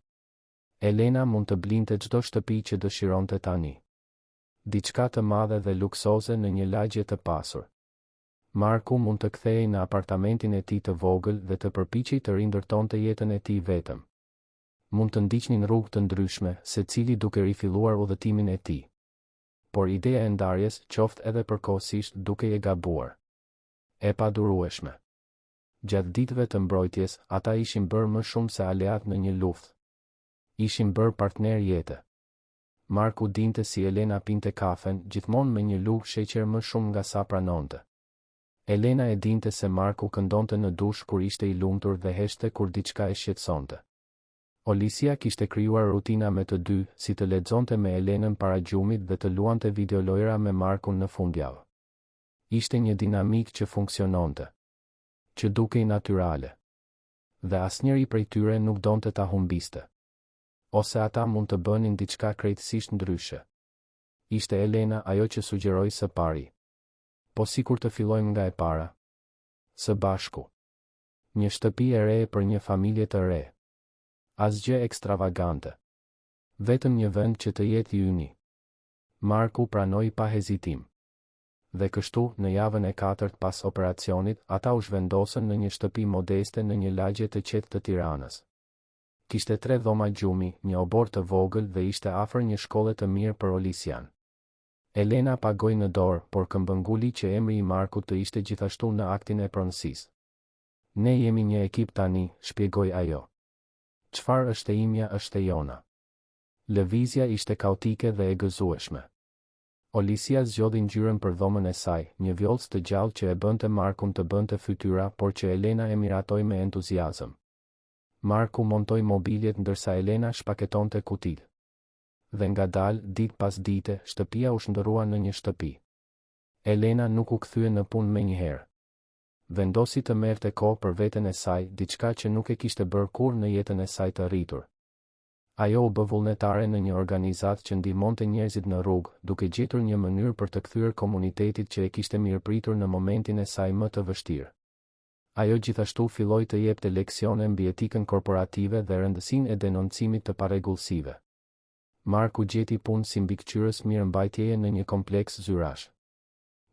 S1: Elena mund të blinte çdo shtëpi që dëshironte tani. Diçka të madhe dhe luksoze në një lagje të pasur. Marku mund të kthehej në apartamentin e tij të vogël dhe të përpiqej të rindërtonte jetën e tij vetëm. Mund të ndiqnin rrugë të ndryshme, secili duke rifilluar udhëtimin e tij. Por ideja e ndarjes, qoftë edhe përkohësisht, dukej e gabuar. E padurueshme. Gjatë ditëve të mbrojtjes, ata ishin bërë më shumë se aleat në një luftë. Ishin bërë partner jete. Marku dinte si Elena pinte kafen, gjithmonë me një lugë sheqer më shumë nga sa pranonte. Elena e dinte se Marku këndonte në dush kur ishte i lumtur dhe heshte kur diçka e shqetësonte. Olisia kishte krijuar rutina me të dy, si të lexonte me Elenën para gjumit dhe të luante videolojra me Markun në fundjavë. Ishte një dinamik që funksiononte, që dukej natyrale. Dhe asnjëri prej tyre nuk donte ta humbiste. Ose ata mund të bënin diçka krejtësisht ndryshe. Ishte Elena ajo që sugjeroi së pari. Po sikur të fillojmë nga e para. Së bashku. Një shtëpi e re për një familje të re. Asgjë ekstravagante. Vetëm një vend që të jetë i uni. Marku pranoi pa hezitim. Dhe kështu, në javën e 4 pas operacionit, ata u zhvendosën në një shtëpi modeste në një lagje të qetë të Tiranës. Kishte 3 dhoma gjumi, një obor të vogël dhe ishte afër një shkolle të mirë për Olisian. Elena pagoi në dorë, por këmbënguli që emri i Markut të ishte gjithashtu në aktin e pronësisë. Ne jemi një ekip tani, shpjegoi ajo. Çfarë është e imja është e jona. Lëvizja ishte kaotike dhe e gëzueshme. Olisia zgjodhi ngjyrën për dhomën e saj, një vjollcë të gjallë që e bënte Markun të bënte fytyra, por që Elena e miratoi me entuziazëm. Marku montoi mobiljet ndërsa Elena shpaketonte kutitë. Dhe ngadalë, ditë pas dite, shtëpia u shndërrua në një shtëpi. Elena nuk u kthye në punë menjëherë. Vendosi të merrte kohë për veten e saj, diçka që nuk e kishte bërë kurrë në jetën e saj të rritur. Ajo u bë vullnetare në një organizatë që ndihmonte njerëzit në rrugë, duke gjetur një mënyrë për të kthyer komunitetit që e kishte mirëpritur në momentin e saj më të vështirë. Ajo gjithashtu filloi të jepte leksione mbi etikën korporative dhe rëndësinë e denoncimit të parregullsive. Marku gjeti punë si mbikëqyrës mirëmbajtjeje në një kompleks zyrash.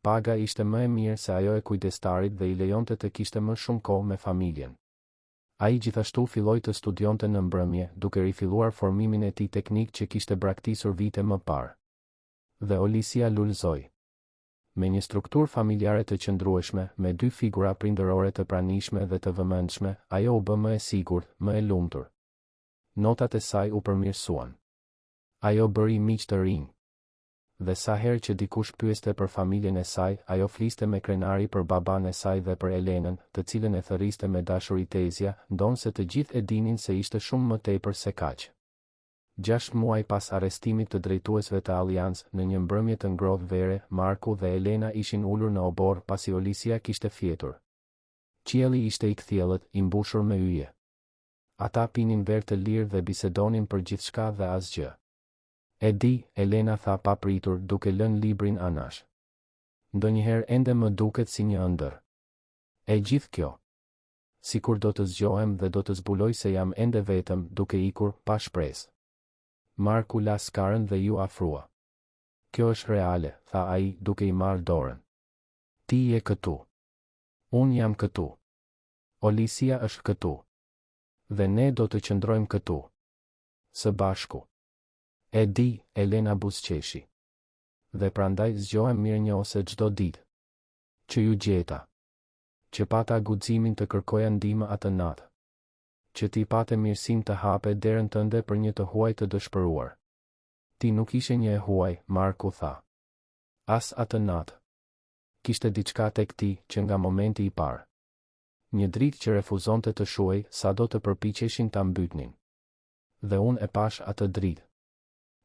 S1: Paga ishte më e mirë se ajo e kujdestarit dhe i lejonte të kishte më shumë kohë me familjen. Ai gjithashtu filloi të studionte në mbrëmje, duke rifilluar formimin e tij teknik që kishte braktisur vite më parë. Dhe Olisia lulëzoi. Me një strukturë familjare të qëndrueshme, me 2 figura prindërore të pranishme dhe të vëmendshme, ajo u bë më e sigurt, më e lumtur. Notat e saj u përmirësuan. Ajo bëri miq të rinj. Dhe sa herë që dikush pyeste për familjen e saj, ajo fliste me krenari për baban e saj dhe për Elenën, të cilën e thërriste me dashuri tezja, ndonse të gjithë e dinin se ishte shumë më tepër se kaq. 6 muaj pas arrestimit të drejtuesve të Alliancë, në një mbrëmje të ngrohtë vere, Marku dhe Elena ishin ulur në obor pasi Olisia kishte fjetur. Qielli ishte i kthjellët, i mbushur me yje. Ata pinin verë të lirë dhe bisedonin për gjithçka dhe asgjë. E di, Elena tha pa pritur, duke lënë librin anash. Ndonjëherë ende më duket si një ëndër. E gjithë kjo. Sikur do të zgjohem dhe do të zbuloj se jam ende vetëm, duke ikur, pa shpresë. Marku la skarën dhe ju afrua. Kjo është reale, tha ai, duke i marrë dorën. Ti je këtu. Unë jam këtu. Olisia është këtu. Dhe ne do të qëndrojmë këtu. Së bashku. E di, Elena buzëqeshi. Dhe prandaj zgjohem mirënjohëse çdo ditë. Që ju gjeta. Që pata guximin të kërkoja ndihmë atë natë. Që ti pate mirësinë të hape derën tënde për një të huaj të dëshpëruar. Ti nuk ishe një e huaj, Marku tha. As atë natë. Kishte diçka tek ti që nga momenti i parë. Një dritë që refuzonte të shuhej, sado të përpiqeshin ta mbytnin. Dhe unë e pash atë dritë.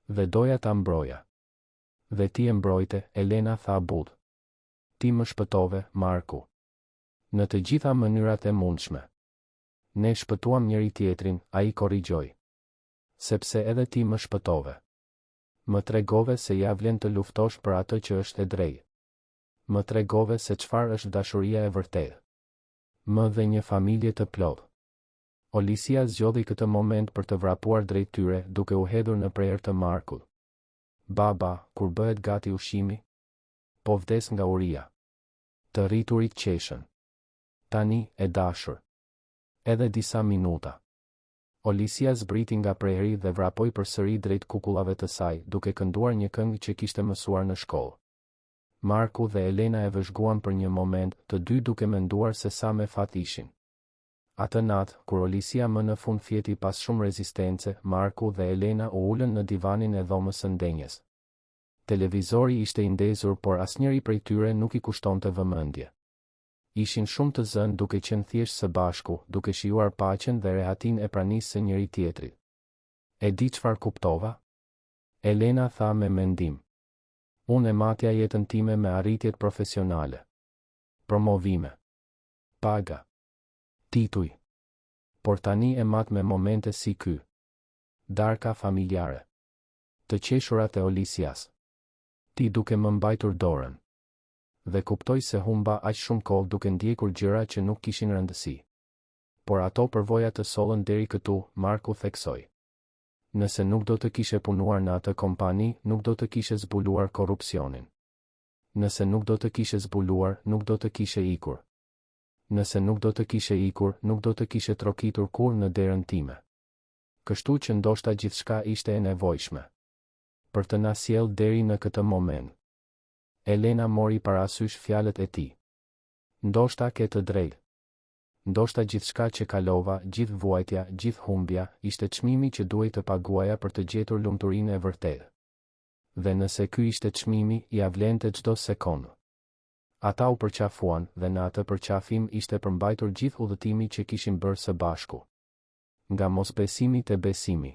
S1: Dhe doja ta mbroja. Dhe ti e mbrojte, Elena tha but. Ti më shpëtove, Marku. Në të gjitha mënyrat e mundshme. Ne shpëtuam njëri tjetrin, ai korrigjoi. Sepse edhe ti më shpëtove. Më tregove se ja vlen të luftosh për atë që është e drejtë. Më tregove se çfarë është dashuria e vërtetë. Më dhe një familje të plotë. Olisia zgjodhi këtë moment për të vrapuar drejt tyre, duke u hedhur në prerë të Markut. Baba, kur bëhet gati ushqimi? Po vdes nga uria. Të rriturit qeshën. Tani, e dashur. Edhe disa minuta. Olisia zbriti nga preri dhe vrapoi përsëri drejt kukullave të saj, duke kënduar një këngë që kishte mësuar në shkollë. Marku dhe Elena e vëzhguan për një moment, të dy duke menduar se sa me fat ishin. Atë natë, kur Olisia më në fund fjeti pas shumë rezistence, Marku dhe Elena u ulën në divanin e dhomës së ndenjes. Televizori ishte i ndezur, por asnjëri prej tyre nuk i kushtonte vëmendje. Ishin shumë të zënë duke qenë thjesht së bashku, duke shijuar paqen dhe rehatin e pranisë së njëri tjetrit. E di çfarë kuptova? Elena tha me mendim. Unë e matja jetën time me arritjet profesionale. Promovime. Paga. Tituj. Por tani e mat me momente si ky. Darka familjare. Të qeshurat e Olisias. Ti duke më mbajtur dorën. Dhe kuptoj se humba aq shumë kohë duke ndjekur gjëra që nuk kishin rëndësi. Por ato përvoja të sollën deri këtu, Marku theksoi. Nëse nuk do të kishe punuar në atë kompani, nuk do të kishe zbuluar korrupsionin. Nëse nuk do të kishe zbuluar, nuk do të kishe ikur. Nëse nuk do të kishe ikur, nuk do të kishe trokitur kur në derën time. Kështu që ndoshta gjithçka ishte e nevojshme për të na sjellë deri në këtë moment. Elena mori parasysh fjalët e tij. Ndoshta ke të drejtë. Ndoshta gjithçka që kalova, gjithë vuajtja, gjithë humbja, ishte çmimi që duhej të paguaja për të gjetur lumturinë e vërtetë. Dhe nëse ky ishte çmimi, ia vlente çdo sekondë. Ata u përqafuan dhe në atë përqafim ishte përmbajtur gjithë udhëtimi që kishin bërë së bashku. Nga mosbesimi te besimi.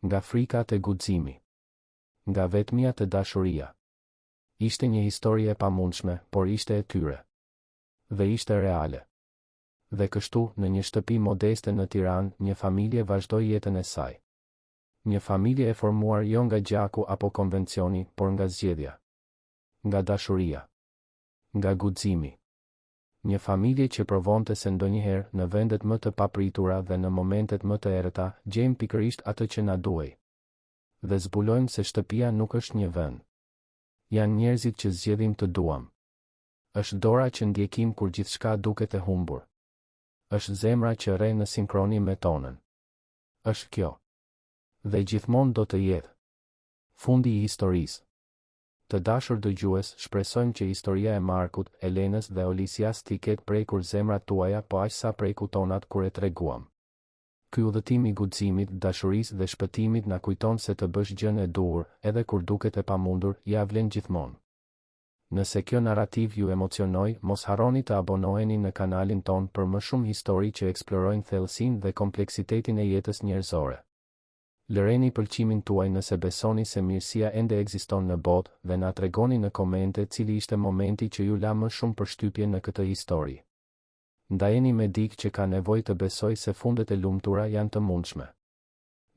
S1: Nga frika te guximi. Nga vetmia te dashuria. Ishte një histori e pamundshme, por ishte e tyre. Dhe ishte reale. Dhe kështu, në një shtëpi modeste në Tiranë, një familje vazhdoi jetën e saj. Një familje e formuar jo nga gjaku apo konvencioni, por nga zgjedhja. Nga dashuria. Nga guximi. Një familje që provonte se ndonjëherë, në vendet më të papritura dhe në momentet më të errëta, gjejmë pikërisht atë që na duhej. Dhe zbulojmë se shtëpia nuk është një vend. Janë njerëzit që zgjedhim të duam. Është dora që ndjekim kur gjithçka duket e humbur. Është zemra që rre në sinkroni me tonën. Është kjo. Dhe gjithmonë do të jetë. Fundi i historisë. Të dashur dëgjues, shpresojmë që historia e Markut, Elenës dhe Olisias t'i ketë prekur zemrat tuaja, po aq sa preku tonat kur e treguam. Ky udhëtim i guximit, dashurisë dhe shpëtimit na kujton se të bësh gjën e duhur, edhe kur duket e pamundur, ja vlen gjithmonë. Nëse kjo narrativ ju emocionoi, mos harroni të abonoheni në kanalin ton për më shumë histori që eksplorojnë thellësinë dhe kompleksitetin e jetës njerëzore. Lëreni pëlqimin tuaj nëse besoni se mirësia ende ekziston në botë dhe na tregoni në komente cili ishte momenti që ju la më shumë përshtypje në këtë histori. Ndajeni me dikë që ka nevojë të besoj se fundet e lumtura janë të mundshme.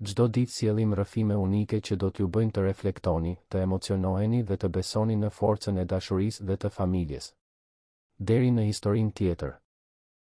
S1: Çdo ditë sjellim rrëfime unike që do t'ju bëjnë të reflektoni, të emocionoheni dhe të besoni në forcën e dashurisë dhe të familjes. Deri në historinë tjetër.